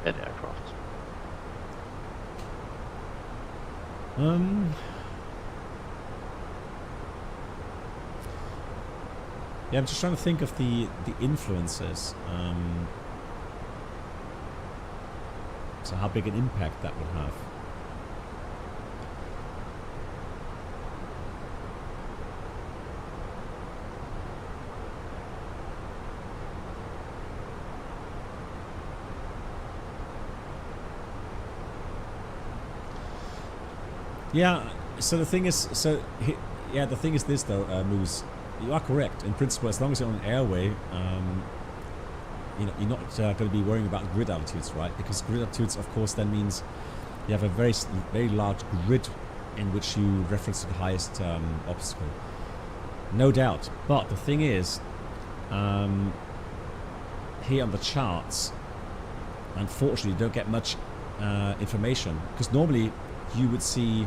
aircraft. Yeah, I'm just trying to think of the influences. So how big an impact that would have. Yeah, so the thing is, the thing is this though, Moose, you are correct. In principle, as long as you're on an airway, you're not going to be worrying about grid altitudes, right? Because grid altitudes, of course, then means you have a very large grid in which you reference the highest obstacle. No doubt. But the thing is, here on the charts, unfortunately, you don't get much information, because normally you would see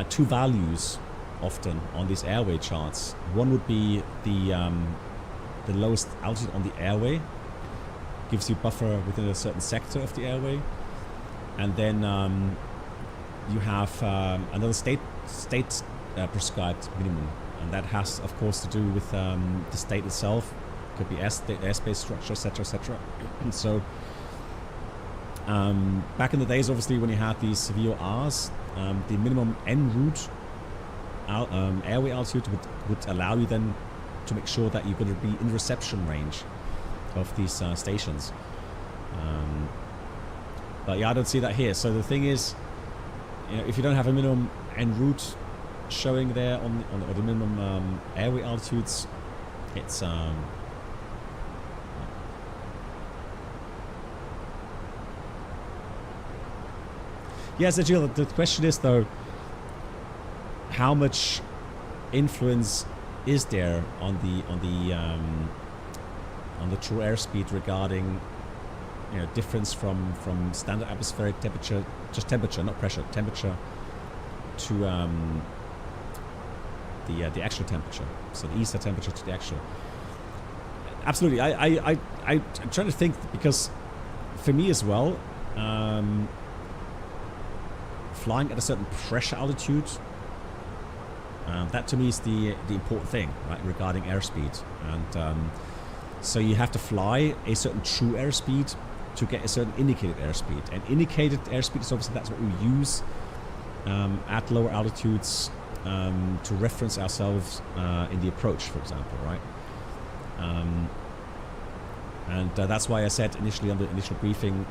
two values often on these airway charts. One would be the lowest altitude on the airway, gives you buffer within a certain sector of the airway, and then you have another state prescribed minimum, and that has of course to do with the state itself. Could be airspace structure, etc., etc. And so back in the days, obviously, when you had these VORs, the minimum en route airway altitude would allow you then to make sure that you're going to be in reception range of these stations. But yeah, I don't see that here. So the thing is, if you don't have a minimum en route showing there on the minimum airway altitudes, it's yes, Jill, the question is though, how much influence is there on the true airspeed regarding difference from standard atmospheric temperature, just temperature, not pressure, temperature, to the actual temperature, so the ESA temperature to the actual. Absolutely, I'm trying to think, because for me as well, flying at a certain pressure altitude, that to me is the important thing, right, regarding airspeed. And so you have to fly a certain true airspeed to get a certain indicated airspeed. And indicated airspeed is obviously, that's what we use at lower altitudes to reference ourselves in the approach, for example, right? And that's why I said initially on the initial briefing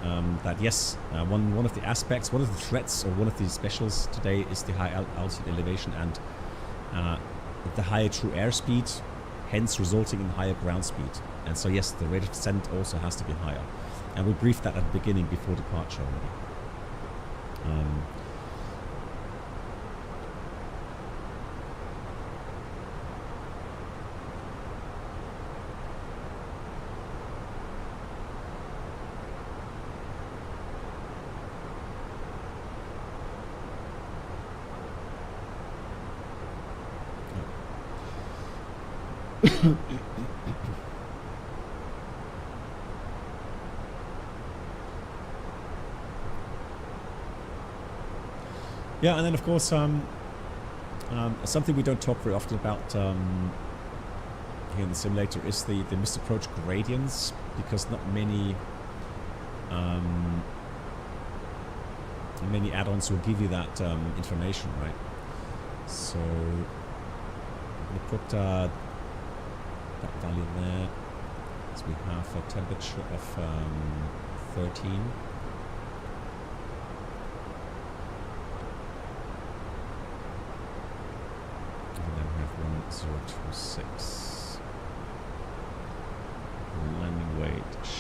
that yes, one of the aspects, one of the threats, or one of the specials today is the high altitude elevation and the higher true airspeed, hence resulting in higher ground speed. And so yes, the rate of descent also has to be higher. And we briefed that at the beginning before departure already. Yeah, and then of course something we don't talk very often about here in the simulator is the missed approach gradients, because not many many add-ons will give you that information, right? So I'm going to put that value there. So we have a temperature of 13. And then we have 1026.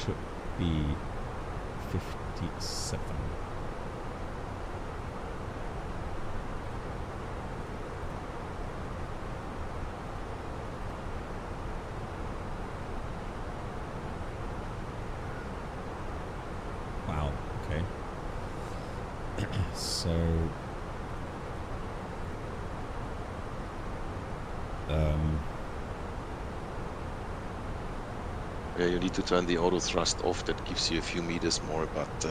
should be 57. Wow, okay. So yeah, you need to turn the auto thrust off. That gives you a few meters more, but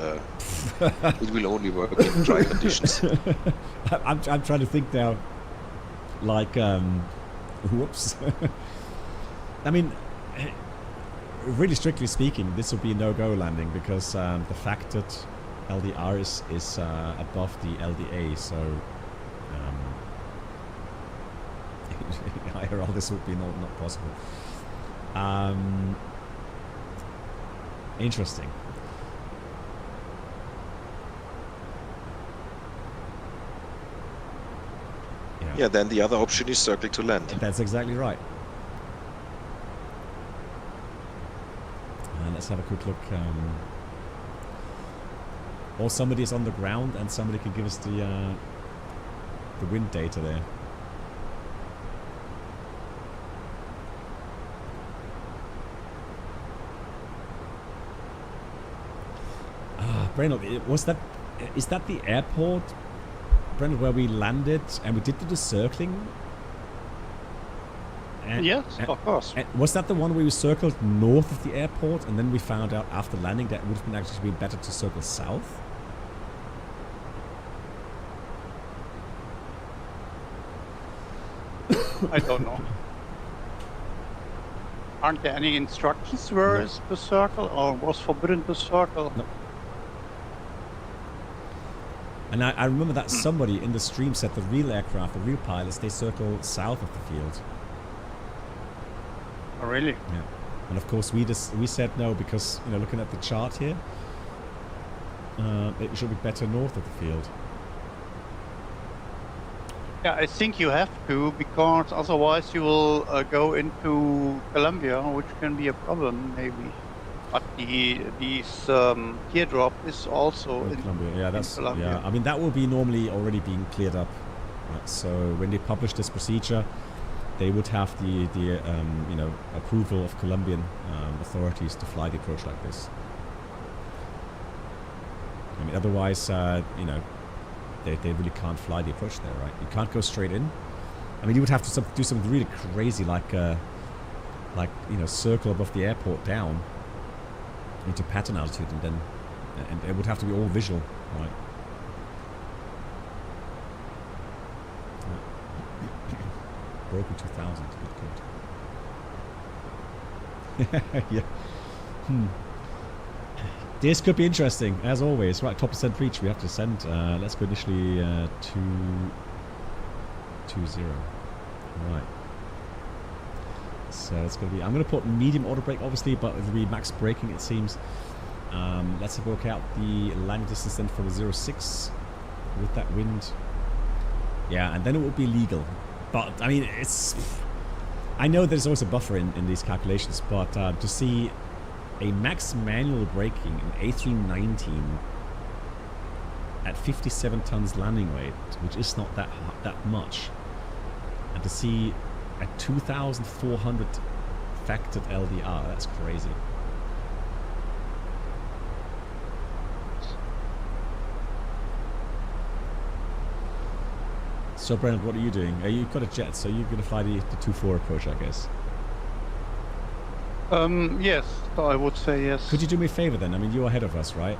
it will only work in dry conditions. I'm trying to think now. Like, whoops. I mean, really strictly speaking, this would be a no-go landing because the fact that LDR is above the LDA, so IRL this would be not possible. Interesting. Yeah, then the other option is circling to land. That's exactly right. Let's have a quick look. Or somebody is on the ground and somebody can give us the wind data there. Brennan, is that the airport, Brennan, where we landed and we did the circling? And, yes, of course. And was that the one where we circled north of the airport and then we found out after landing that it would have been actually been better to circle south? I don't know. Aren't there any instructions where is to circle or was forbidden to circle? No. And I remember that somebody in the stream said the real aircraft, the real pilots, they circle south of the field. Oh, really? Yeah. And of course we said no because, you know, looking at the chart here, it should be better north of the field. Yeah, I think you have to because otherwise you will go into Colombia, which can be a problem maybe. But these teardrop is also in Colombia. Yeah, that's Colombia. yeah. I mean that will be normally already being cleared up. Right? So when they publish this procedure, they would have the you know, approval of Colombian authorities to fly the approach like this. I mean, otherwise, you know, they really can't fly the approach there, right? You can't go straight in. I mean, you would have to do something really crazy, like you know, circle above the airport down into pattern altitude, and then it would have to be all visual, right? Broken 2000, good. Yeah. This could be interesting, as always. Right, top percent reach, we have to send. Let's go initially 220. Right. So it's going to be, I'm going to put medium auto brake, obviously, but it'll be max braking, it seems. Let's work out the landing distance then for the 06 with that wind. Yeah, and then it will be legal. But, I mean, it's... I know there's always a buffer in these calculations, but to see a max manual braking in A319 at 57 tons landing weight, which is not that much, and to see a 2,400 factored LDR, that's crazy. So Brennan, what are you doing? You've got a jet, so you're going to fly the 2-4 approach, I guess. Yes, I would say yes. Could you do me a favor then? I mean, you're ahead of us, right?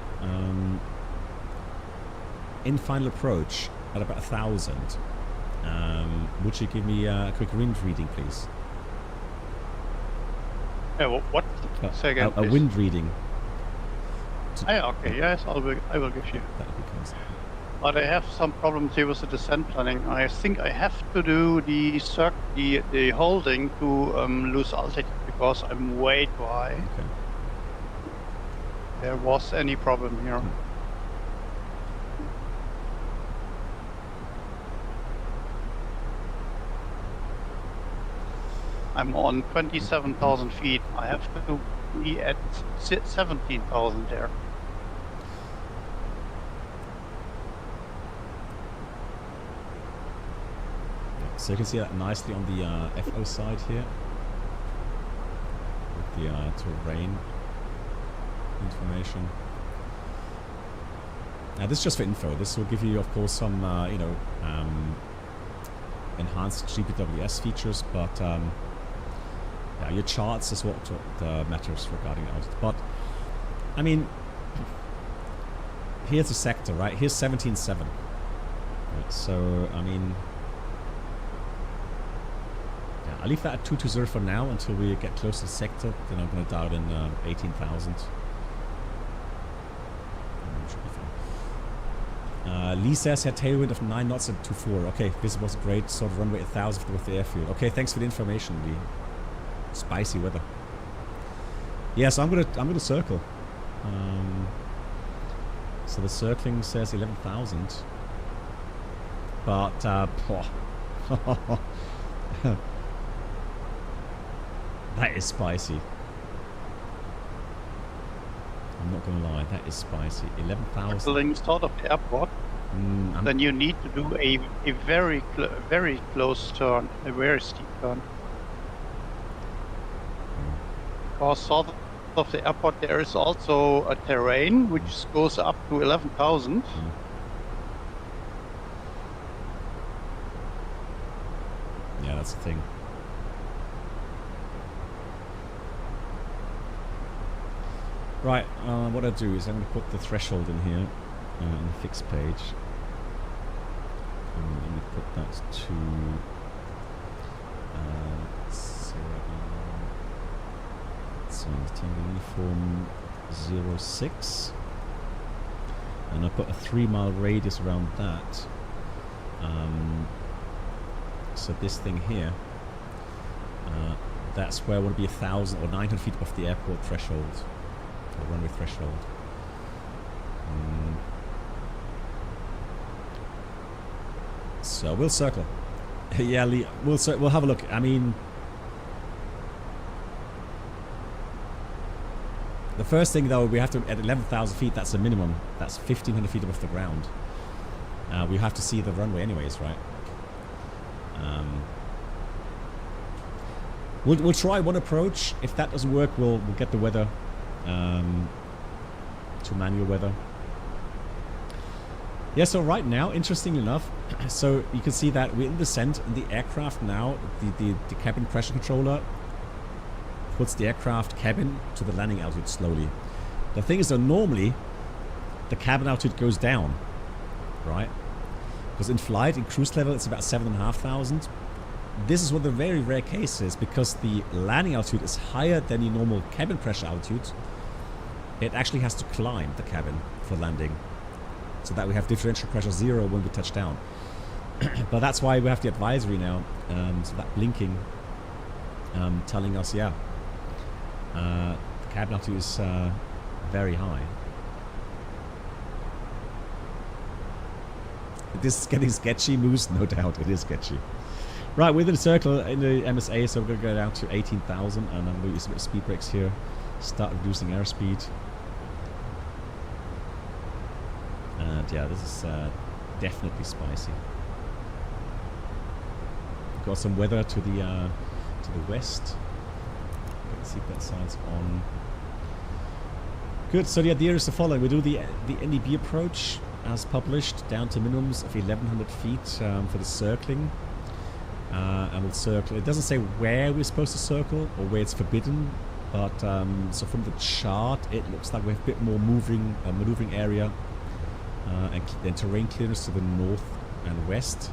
In final approach at about 1,000, would you give me a quick wind reading, please? What? Say again, a wind reading. Okay, yes, I will give you. That would be constant. But I have some problems here with the descent planning. I think I have to do the holding to lose altitude because I'm way too high. Okay. There was any problem here. I'm on 27,000 feet. I have to be at 17,000 there. So you can see that nicely on the FO side here with the terrain information. Now this is just for info. This will give you, of course, some you know, enhanced GPWS features, but yeah, your charts is what matters regarding altitude. But I mean, here's the sector, right? Here's 17.7. Right, so I mean, yeah, I'll leave that at 220 for now until we get close to the sector. Then I'm going to dial in 18,000. Lee says had tailwind of 9 knots at 2.4. Okay, this was great. Sort of runway 1,000 with the airfield. Okay, thanks for the information, Lee. Spicy weather. Yeah, so I'm gonna circle. So the circling says 11,000, but that is spicy. I'm not gonna lie, that is spicy. 11,000. Circling sort of the airport. Then you need to do a very close turn, a very steep turn. Because south of the airport there is also a terrain which goes up to 11,000. Yeah, that's the thing. Right, what I do is I'm going to put the threshold in here on the fixed page. And let me put that to uniform 06, and I put a 3-mile radius around that. So this thing here, that's where I want to be 1,000 or 900 feet above the airport threshold, or runway threshold. So we'll circle. Yeah, Lee, we'll have a look. I mean, the first thing though, we have to, at 11,000 feet, that's the minimum. That's 1,500 feet above the ground. We have to see the runway anyways, right? We'll try one approach. If that doesn't work, we'll get the weather to manual weather. Yeah, so right now, interestingly enough, so you can see that we're in descent and the aircraft now, the cabin pressure controller puts the aircraft cabin to the landing altitude slowly. The thing is that normally the cabin altitude goes down, right? Because in flight, in cruise level, it's about 7,500. This is one of the very rare cases because the landing altitude is higher than the normal cabin pressure altitude. It actually has to climb the cabin for landing, so that we have differential pressure 0 when we touch down. But that's why we have the advisory now, so that blinking telling us, yeah, the cabin altitude is very high. This is getting sketchy, Moose, no doubt, it is sketchy. Right, within the circle in the MSA, so we're going to go down to 18,000, and I'm going to use a bit of speed brakes here, start reducing airspeed. And yeah, this is definitely spicy. Got some weather to the west. Seatbelt signs on. Good. So the idea is the following: we do the NDB approach as published, down to minimums of 1,100 feet for the circling, and we'll circle. It doesn't say where we're supposed to circle or where it's forbidden, but so from the chart, it looks like we have a bit more maneuvering area. And then terrain clearance to the north and west,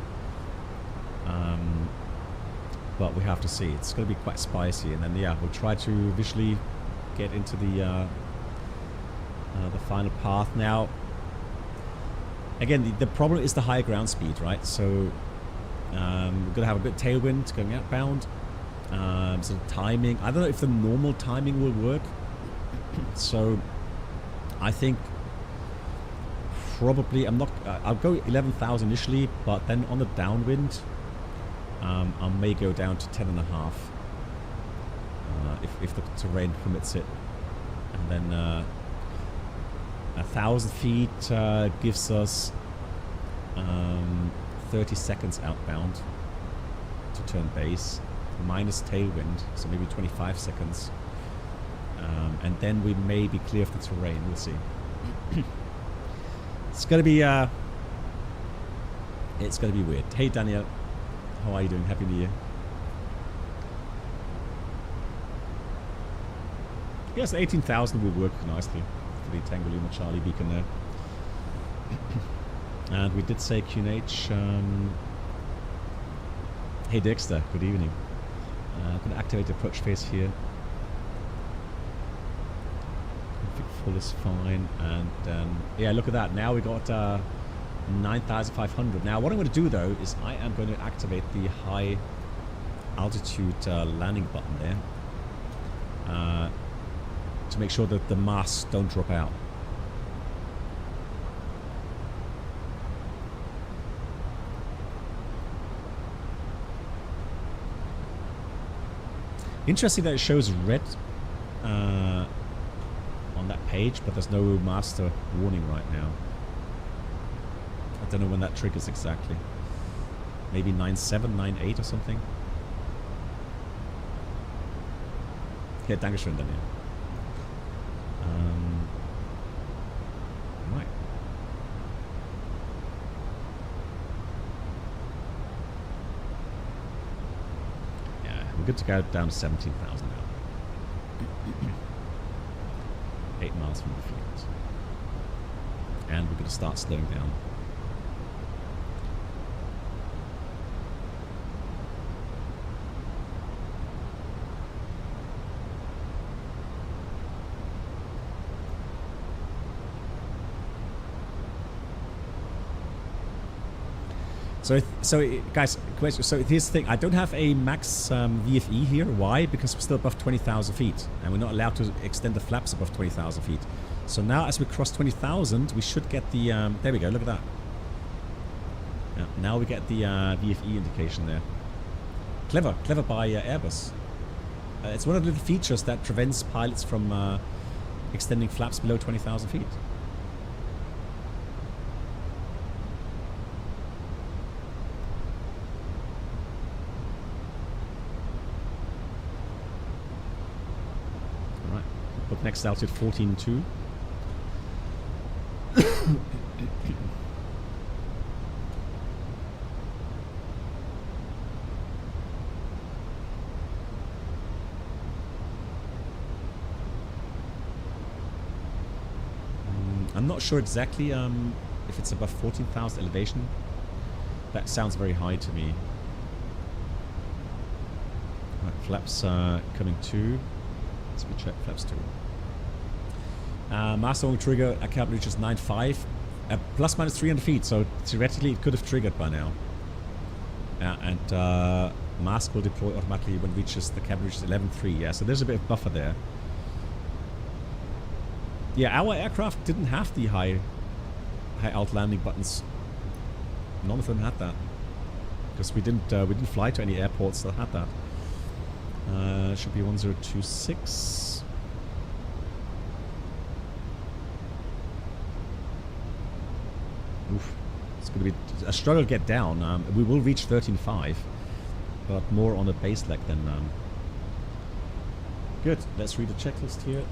but we have to see. It's going to be quite spicy, and then yeah, we'll try to visually get into the final path. Now, again, the problem is the high ground speed, right? So we're going to have a bit of tailwind going outbound. So the timing, I don't know if the normal timing will work. So I think probably I'll go 11,000 initially, but then on the downwind, I may go down to 10.5. if the terrain permits it. And then 1,000 feet gives us 30 seconds outbound to turn base, minus tailwind, so maybe 25 seconds. And then we may be clear of the terrain. We'll see. It's gonna be weird. Hey Daniel, how are you doing? Happy New Year. Yes, 18,000 will work nicely for the Tango Lima Charlie beacon there. And we did say QNH. Hey Dexter, good evening. I'm going to activate the approach phase here. Config full is fine. And yeah, look at that. Now we got 9,500. Now what I'm going to do though is I am going to activate the high altitude landing button there. To make sure that the masts don't drop out. Interesting that it shows red on that page, but there's no master warning right now. I don't know when that triggers exactly. Maybe 9.7, 9.8 or something. Yeah, Dankeschön, Daniel. Right. Yeah, we're good to go down to 17,000 now. 8 miles from the field. And we're going to start slowing down. So guys, question. So here's the thing. I don't have a max VFE here. Why? Because we're still above 20,000 feet. And we're not allowed to extend the flaps above 20,000 feet. So now as we cross 20,000, we should get the... there we go. Look at that. Yeah, now we get the VFE indication there. Clever. Clever by Airbus. It's one of the little features that prevents pilots from extending flaps below 20,000 feet. Put next altitude 14.2. I'm not sure exactly if it's above 14,000 elevation. That sounds very high to me. Right, flaps coming to. Let's check flaps 2. Master only trigger account reaches 9.5, plus minus 300 feet. So theoretically, it could have triggered by now. And mask will deploy automatically when reaches the cabin reaches 11.3. Yeah, so there's a bit of buffer there. Yeah, our aircraft didn't have the high alt landing buttons. None of them had that because we didn't fly to any airports that had that. Should be 1026. Oof. It's going to be a struggle to get down. We will reach 13.5, but more on the base leg than... Good. Let's read the checklist here.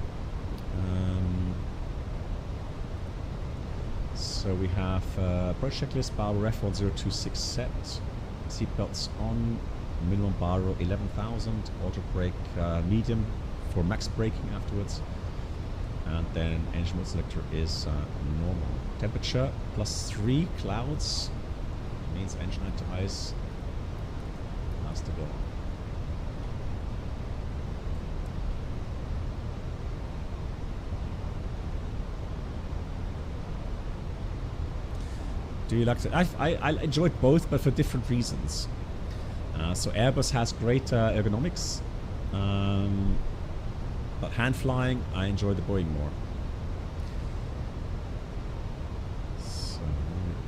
So we have approach checklist, bar ref 1026 set, seatbelts on, minimum bar 11,000, auto brake medium for max braking afterwards, and then engine mode selector is normal. Temperature +3, clouds means engine to ice has to go. Do you like to? I enjoyed both, but for different reasons. So Airbus has great ergonomics, but hand flying, I enjoy the Boeing more. So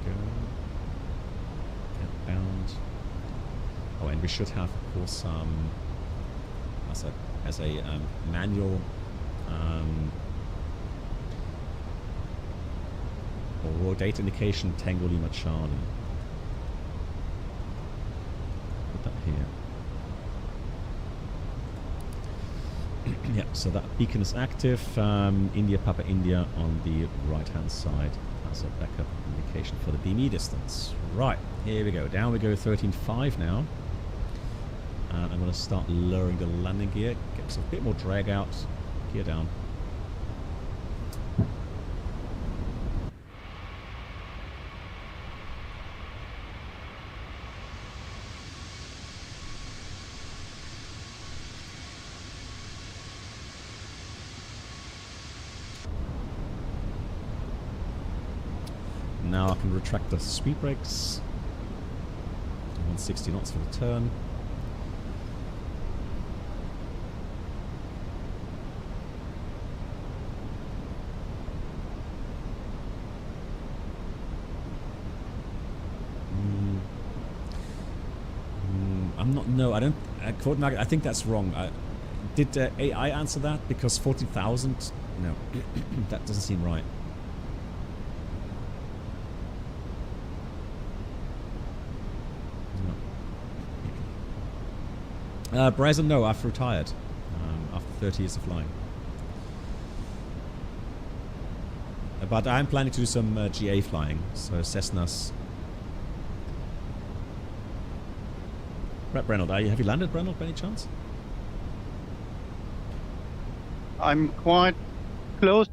there we go. Outbound. Oh, and we should have, of course, as a as a manual or raw data indication Tango Lima Charlie. Put that here. Yeah, so that beacon is active. India Papa India on the right hand side as a backup indication for the BME distance. Right, here we go. Down we go, 13.5 now. And I'm going to start lowering the landing gear, get a bit more drag out, gear down. Now I can retract the speed brakes. 160 knots for the turn. I'm not. No, I don't. Quote Nugget, I think that's wrong. Did AI answer that? Because 40,000. No, that doesn't seem right. Bryson, no, I've retired after 30 years of flying. But I'm planning to do some GA flying, so Cessnas. Brennald, have you landed, Brennald, by any chance? I'm quite close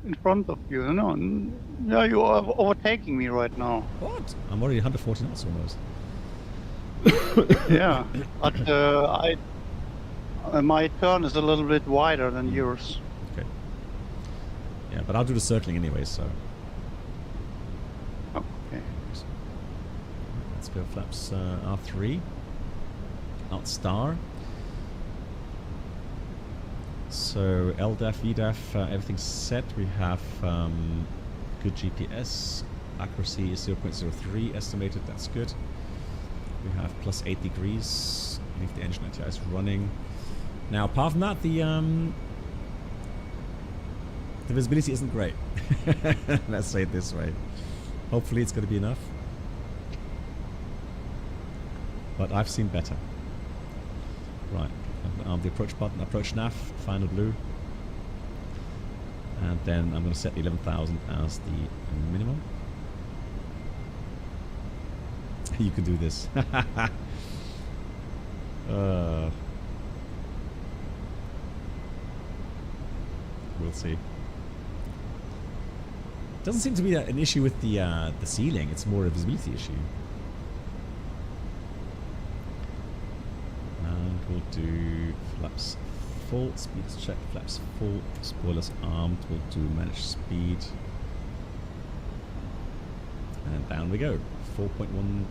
in front of you, Yeah, you are overtaking me right now. What? I'm already 140 knots almost. Yeah, but my turn is a little bit wider than yours. Okay. Yeah, but I'll do the circling anyway, so. Okay. Let's go flaps R3. Not star. So LDAF, VDAF, everything's set. We have good GPS. Accuracy is 0.03 estimated. That's good. We have plus 8 degrees if the engine ATI is running. Now, apart from that, the visibility isn't great. Let's say it this way. Hopefully, it's going to be enough. But I've seen better. Right, the approach button, approach nav, final blue. And then I'm going to set the 11,000 as the minimum. You can do this. We'll see. Doesn't seem to be an issue with the ceiling. It's more a visibility issue. And we'll do flaps full, speeds check, flaps full, spoilers armed. We'll do manage speed. And down we go. 4.1.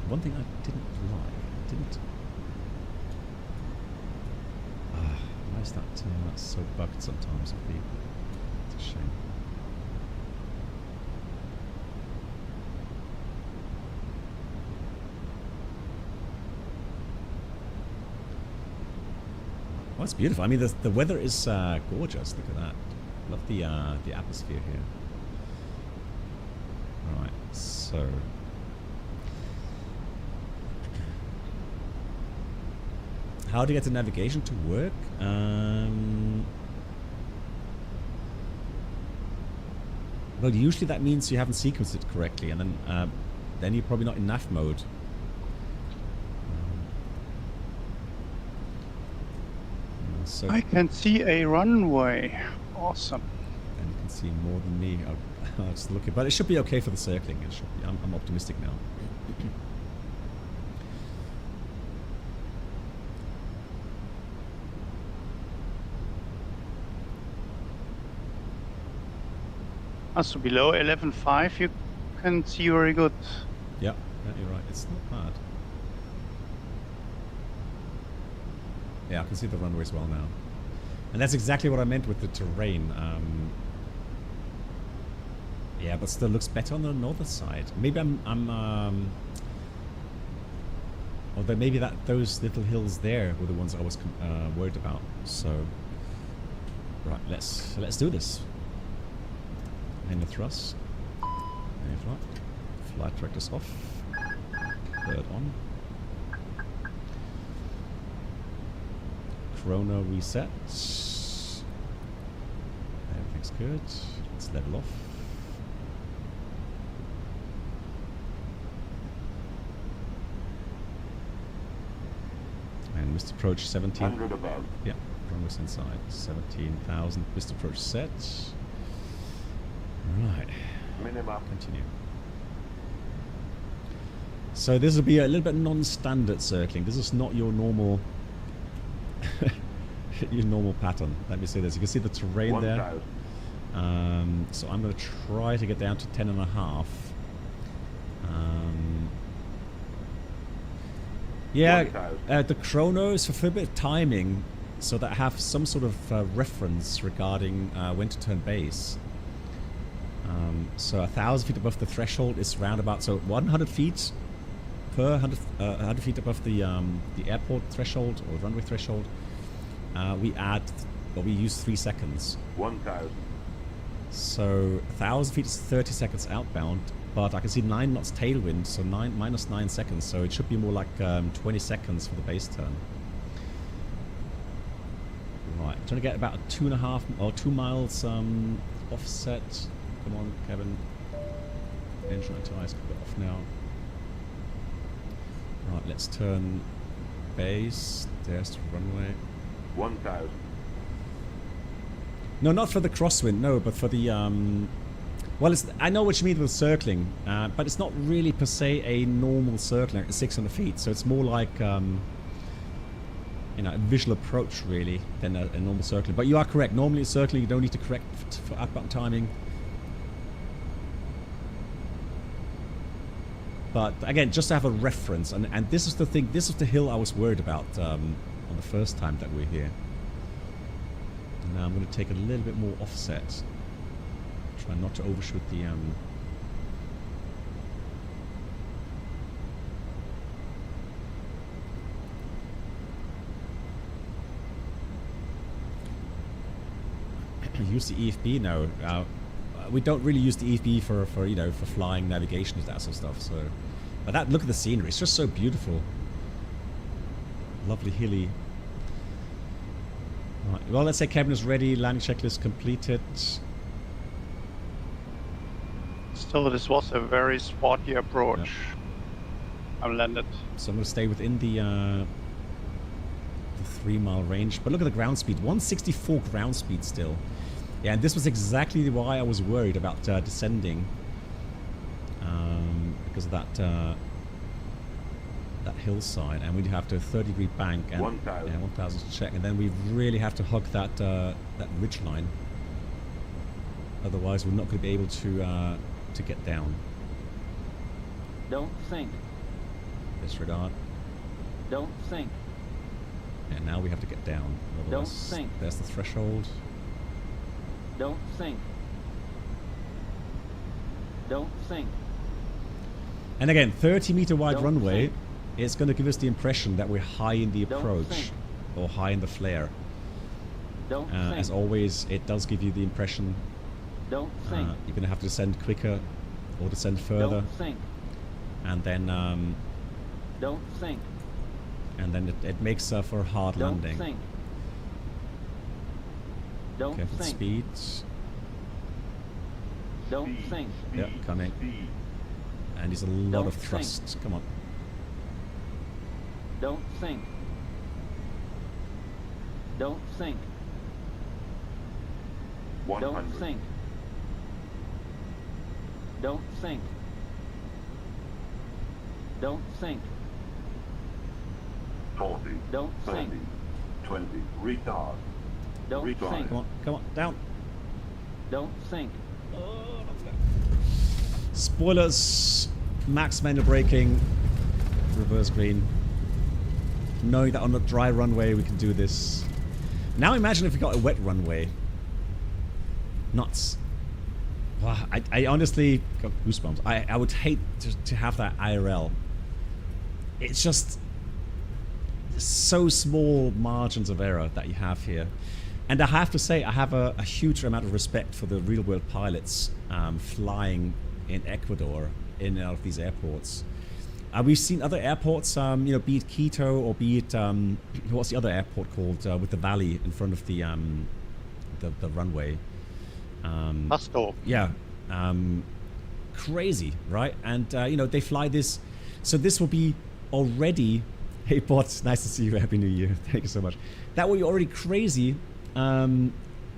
One thing I didn't like. Why is that? That's so bugged sometimes. It's a shame. Oh, it's beautiful. I mean, the weather is gorgeous. Look at that. Love the atmosphere here. All right, so. How to get the navigation to work? Well, usually that means you haven't sequenced it correctly, and then you're probably not in nav mode. So I can see a runway. Awesome. And you can see more than me. I'll just look at, but it should be okay for the circling. It should be. I'm optimistic now. So below 11.5 you can see very good. Yeah, you're right. It's not bad. Yeah, I can see the runway as well now. And that's exactly what I meant with the terrain. Yeah, but still looks better on the northern side. Maybe I'm Although maybe those little hills there were the ones I was worried about. So, right, let's do this. Main the thrust. Main flight. Flight directors off. Third on. Chrono reset. Everything's good. Let's level off. And missed approach 17. 100 above. Yeah, runway's inside. 17,000. Missed approach set. Right. Minimum. Continue. So this will be a little bit non-standard circling. This is not your normal your normal pattern. Let me say this. You can see the terrain 1,000. there. So I'm going to try to get down to 10.5. Yeah, 1,000. the chronos for a bit of timing, so that I have some sort of reference regarding when to turn base. So 1,000 feet above the threshold is roundabout, so 100 feet per 100 feet above the airport threshold or runway threshold. We use 3 seconds. 1,000. So 1,000 feet is 30 seconds outbound, but I can see 9 knots tailwind, so minus 9 seconds. So it should be more like 20 seconds for the base turn. Right, I'm trying to get about 2.5 or 2 miles offset. Come on, Kevin. Engine anti-ice can go off now. Right, let's turn base. There's the runway. 1,000. No, not for the crosswind, no, but for the well, I know what you mean with circling, but it's not really per se a normal circling at 600 feet. So it's more like you know, a visual approach really than a normal circling. But you are correct. Normally, circling you don't need to correct for outbound timing. But again, just to have a reference, and this is the thing. This is the hill I was worried about on the first time that we're here. And now I'm going to take a little bit more offset. Try not to overshoot the use the EFB now. We don't really use the EFB for you know, for flying, navigation, and that sort of stuff. So, but look at the scenery. It's just so beautiful. Lovely hilly. Right. Well, let's say cabin is ready. Landing checklist completed. Still, this was a very sporty approach. Yep. I'm landed. So I'm going to stay within the 3 mile range. But look at the ground speed. 164 ground speed still. Yeah, and this was exactly why I was worried about descending. Because of that hillside. And we'd have to 30-degree bank. And 1,000. Yeah, 1,000 to check. And then we really have to hug that ridge line. Otherwise, we're not going to be able to get down. Don't sink. Disregard. Don't sink. And now we have to get down. Don't sink. There's the threshold. Don't sink. Don't sink. And again, 30-meter wide Don't runway sink. is going to give us the impression that we're high in the Don't approach sink. or high in the flare. Don't sink. As always, it does give you the impression Don't sink. you're going to have to descend quicker or descend further, Don't sink. and then Don't sink. it makes for a hard Don't landing. sink. Don't Careful with sink. speed. Don't sink. Yeah, coming. Speed. And there's a lot Don't of sink. thrust. Come on. Don't sink. Don't sink. 100. Don't sink. Don't sink. Don't sink. 40. Don't 30. sink. 20. Retard. Don't Retard. sink. Come on, down. Don't sink. Spoilers. Max manual braking. Reverse green. Knowing that on a dry runway we can do this. Now imagine if we got a wet runway. Nuts. Wow, I honestly got goosebumps. I would hate to have that IRL. It's just so small margins of error that you have here. And I have to say, I have a huge amount of respect for the real-world pilots flying in Ecuador in and out of these airports. We've seen other airports, you know, be it Quito or be it what's the other airport called with the valley in front of the runway. Pasto. Yeah, crazy, right? And you know, they fly this, so this will be already. Hey, bots, nice to see you. Happy New Year. Thank you so much. That will be already crazy to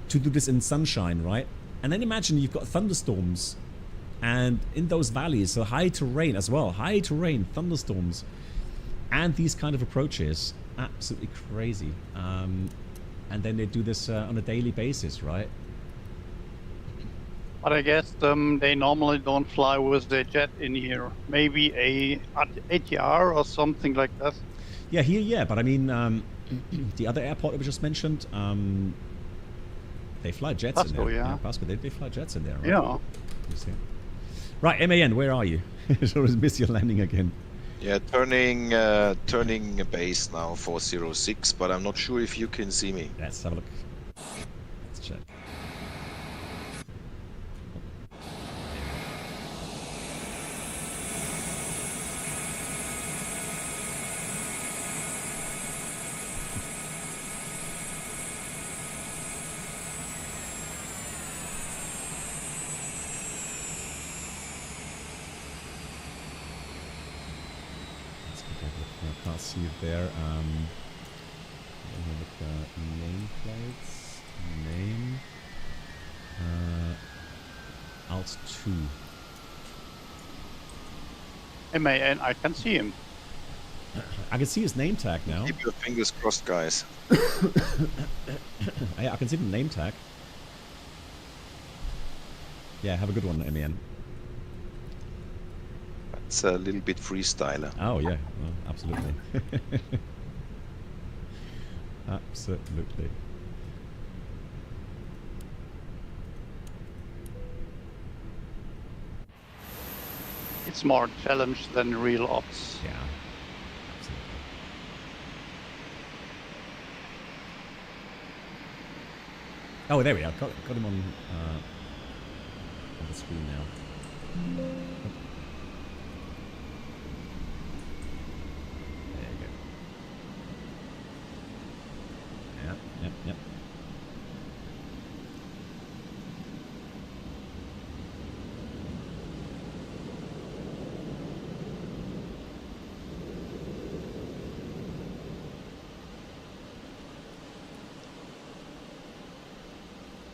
do this in sunshine, right? And then imagine you've got thunderstorms. And in those valleys, so high terrain as well, high terrain, thunderstorms, and these kind of approaches, absolutely crazy. And then they do this on a daily basis, right? But I guess they normally don't fly with their jet in here. Maybe a ATR or something like that. Yeah, here, yeah, but I mean, the other airport that we just mentioned, they fly jets in Pasto, there. yeah. Pasto, they fly jets in there, right? Yeah. You see. Right, MAN, where are you? I always miss your landing again. Yeah, turning base now 406, but I'm not sure if you can see me. Let's have a look. Let's check. I can't see it there. Let me look at nameplates. Name. Alt 2. MAN, I can see him. I can see his name tag now. Keep your fingers crossed, guys. Yeah, I can see the name tag. Yeah, have a good one, MAN. It's a little bit freestyler. Oh yeah, well, absolutely. Absolutely. It's more challenge than real ops. Yeah. Absolutely. Oh, there we are. Got him on the screen now. Yep.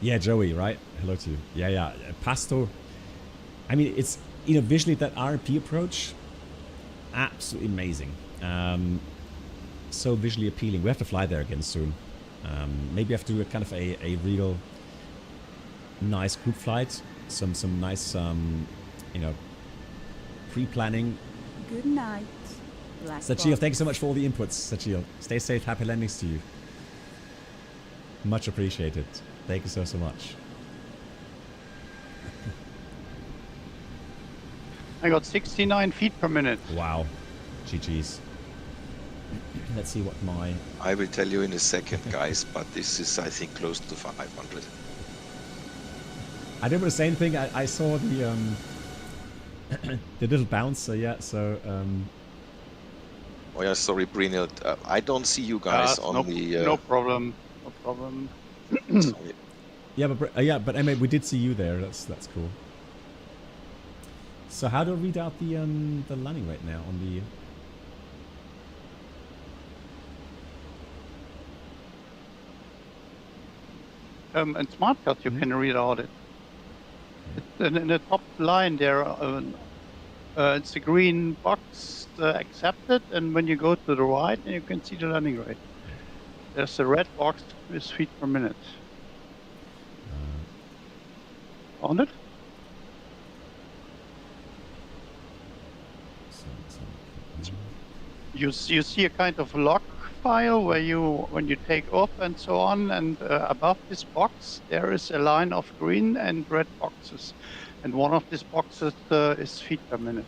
Yeah, Joey, right? Hello to you. Yeah. Pasto. I mean, it's, you know, visually that RP approach, absolutely amazing. So visually appealing. We have to fly there again soon. Maybe I have to do a kind of a real nice group flight, some nice you know, pre-planning. Good night, Black Sachil, Box. thank you so much for all the inputs, Sachil. Stay safe, happy landings to you. Much appreciated. Thank you so much. I got 69 feet per minute. Wow. GG's. Let's see what my... I will tell you in a second, guys, but this is, I think, close to 500. I did the same thing. I saw the the little bounce. Yeah. So. Oh yeah, sorry, Brynhild. I don't see you guys on no, the. No problem. No problem. Sorry. Yeah, but Emma, we did see you there. That's cool. So how do I read out the landing rate now on the? In SmartCut you can read out it. It's in the top line there. It's a green box accepted, and when you go to the right, you can see the landing rate. There's a red box with feet per minute. Found it? You see a kind of log file where when you take off and so on, and above this box there is a line of green and red boxes, and one of these boxes is feet per minute.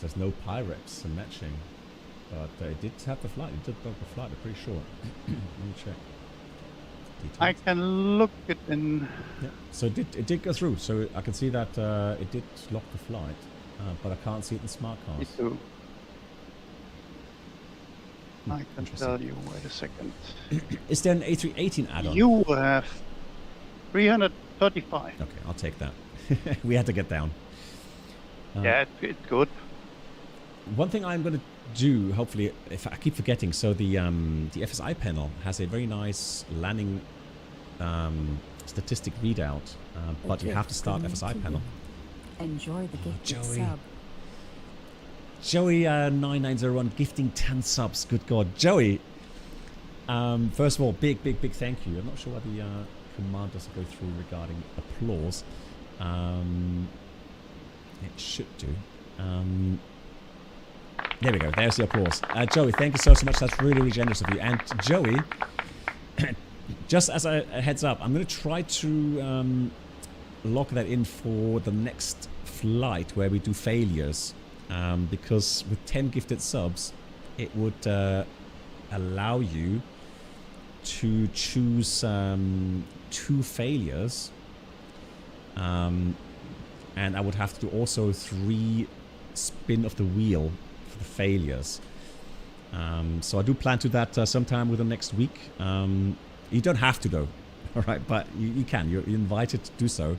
There's no Pyrex matching, but it did have the flight. It did dog the flight. I'm pretty sure. Let me check. I Details. can look it in. Yeah. So it did go through. So I can see that it did lock the flight, but I can't see it in smart cars. SETU. I can Interesting. tell you. Wait a second. Is there an A318 add-on? You have 335. Okay, I'll take that. We had to get down. Yeah, it's good. One thing I'm going to do, hopefully, if I keep forgetting, so the FSI panel has a very nice landing statistic readout, but you have to start FSI panel. Enjoy the gift Joey. sub. Joey 9901 gifting 10 subs. Good God, Joey. First of all, big thank you. I'm not sure what the command does go through regarding applause. It should do. There we go. There's the applause. Joey, thank you so much. That's really generous of you. And Joey, just as a heads up, I'm going to try to lock that in for the next flight where we do failures. Because with 10 gifted subs, it would allow you to choose 2 failures. And I would have to do also 3 spin of the wheel for the failures. So I do plan to do that sometime within next week. You don't have to though, all right? But you can. You're invited to do so.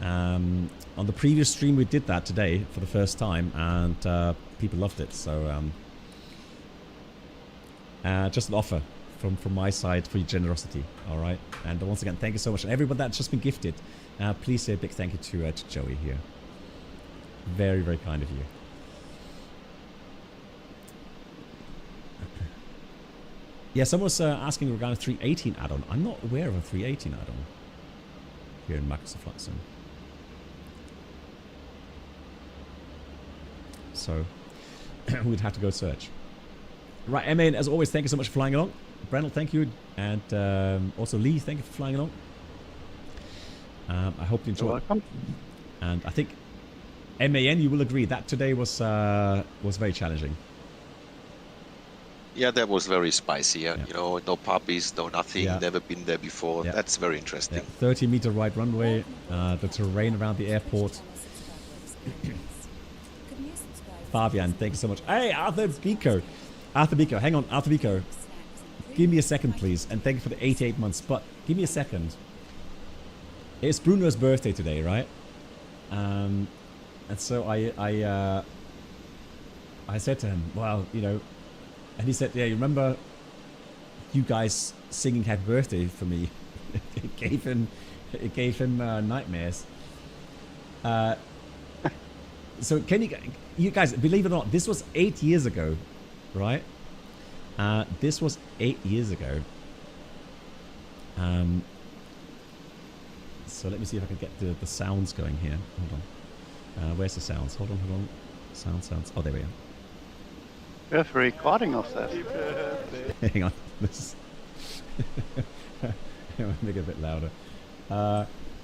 On the previous stream, we did that today for the first time, and people loved it. So just an offer from my side for your generosity. All right. And once again, thank you so much, and everyone that's just been gifted. Please say a big thank you to Joey here. Very, very kind of you. Yeah, someone was asking regarding 318 add-on. I'm not aware of a 318 add-on here in Microsoft Flight Sim. So we'd have to go search. Right, Emma, as always, thank you so much for flying along. Brendel, thank you. And also Lee, thank you for flying along. I hope you enjoyed. You're welcome. And I think MAN, you will agree that today was very challenging. Yeah, that was very spicy. Yeah. Yeah. You know, no puppies, no nothing, Yeah. never been there before. Yeah. That's very interesting. Yeah, 30-meter wide runway, the terrain around the airport. Fabian, thank you so much. Hey, Arthur Biko. Arthur Biko, hang on, Arthur Biko. Give me a second, please. And thank you for the 88 months. But give me a second. It's Bruno's birthday today, right? And so I said to him, well, you know, and he said, yeah, you remember you guys singing happy birthday for me? It gave him nightmares. So can you guys, believe it or not, this was 8 years ago, right? This was 8 years ago. So let me see if I can get the sounds going here. Hold on. Where's the sounds? Hold on. Sounds. Oh, there we are. We have a recording of that. Hang on. This is make it a bit louder.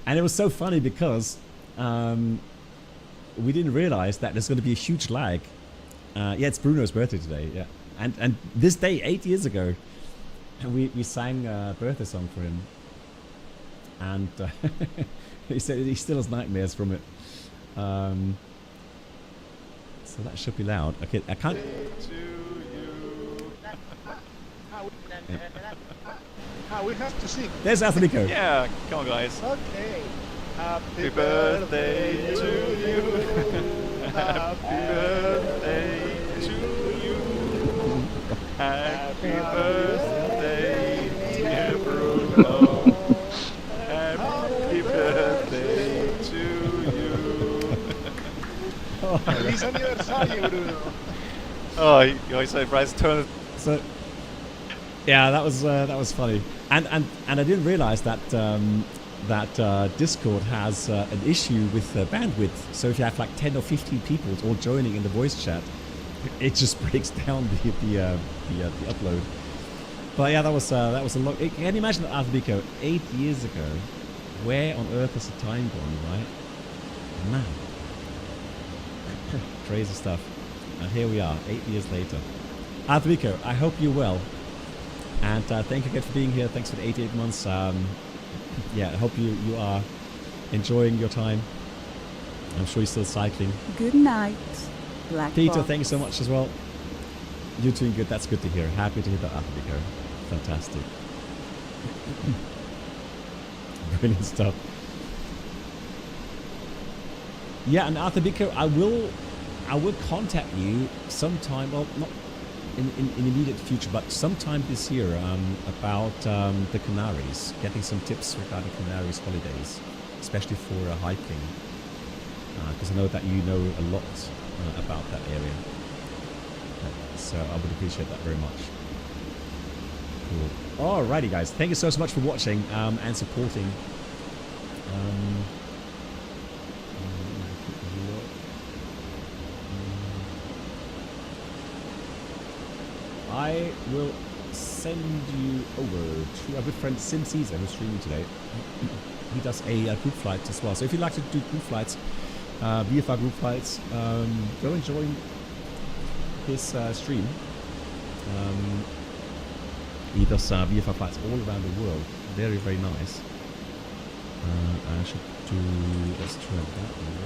And it was so funny because we didn't realize that there's going to be a huge lag. Yeah, it's Bruno's birthday today. Yeah, and this day 8 years ago, we sang a birthday song for him, and he said he still has nightmares from it. So that should be loud. Okay, I can't. We have to sing. There's Athenico. Yeah, come on, guys. Okay. Happy birthday to you. Happy birthday to you. Happy birthday, dear Bruno. Happy birthday to you. Feliz aniversario, Bruno. Oh, you always say Bryce turn. So yeah, that was funny, and I didn't realize that Discord has an issue with bandwidth. So if you have like 10 or 15 people all joining in the voice chat, it just breaks down the upload. But yeah, that was a lot. Can you imagine that, Alfabico, 8 years ago? Where on earth has the time gone, right? Man, crazy stuff. And here we are, 8 years later. Adrico, I hope you're well. And thank you again for being here. Thanks for the 88 months. Yeah, I hope you are enjoying your time. I'm sure you're still cycling. Good night, Black Peter, Box. thank you so much as well. You're doing good. That's good to hear. Happy to hear that, Adrico. Fantastic. Brilliant stuff. Yeah, and Arthur Bico, I will contact you sometime. Well, not in immediate future, but sometime this year about the Canaries. Getting some tips regarding Canaries holidays, especially for hiking, because I know that you know a lot about that area. So I would appreciate that very much. Cool. Alrighty, guys. Thank you so much for watching and supporting. I will send you over to our good friend Sim Caesar, who's streaming today. He does a group flight as well. So if you'd like to do group flights, VFR group flights, go and join his stream. He does VFR flights all around the world. Very, very nice. I should do, let's try that one.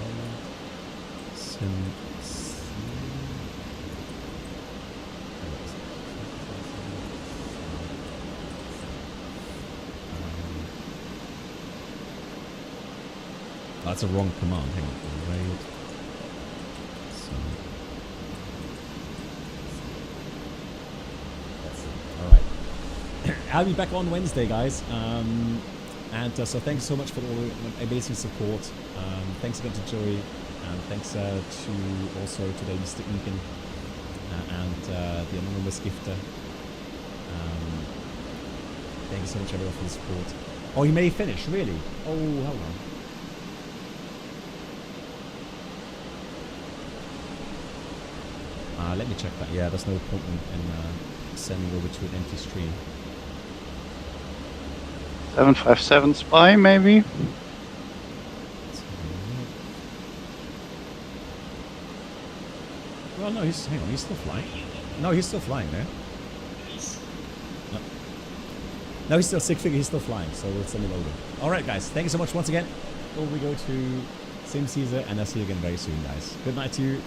That's a wrong command. Hang on. Right. So. All right. I'll be back on Wednesday, guys. And so thanks so much for all the amazing support. Thanks again to Joey. And thanks to also today Mr. Egan and the anonymous gifter. Thank you so much everyone for the support. Oh, you may finish, really? Oh, hold on. Let me check that. Yeah, there's no point in sending over to an empty stream. 757 spy, maybe? Well, no, hang on, he's still flying. No, he's still flying there. No, he's still 6 figure, he's still flying, so we'll send him over. Alright, guys, thank you so much once again. Over we go to Sim Caesar, and I'll see you again very soon, guys. Good night to you.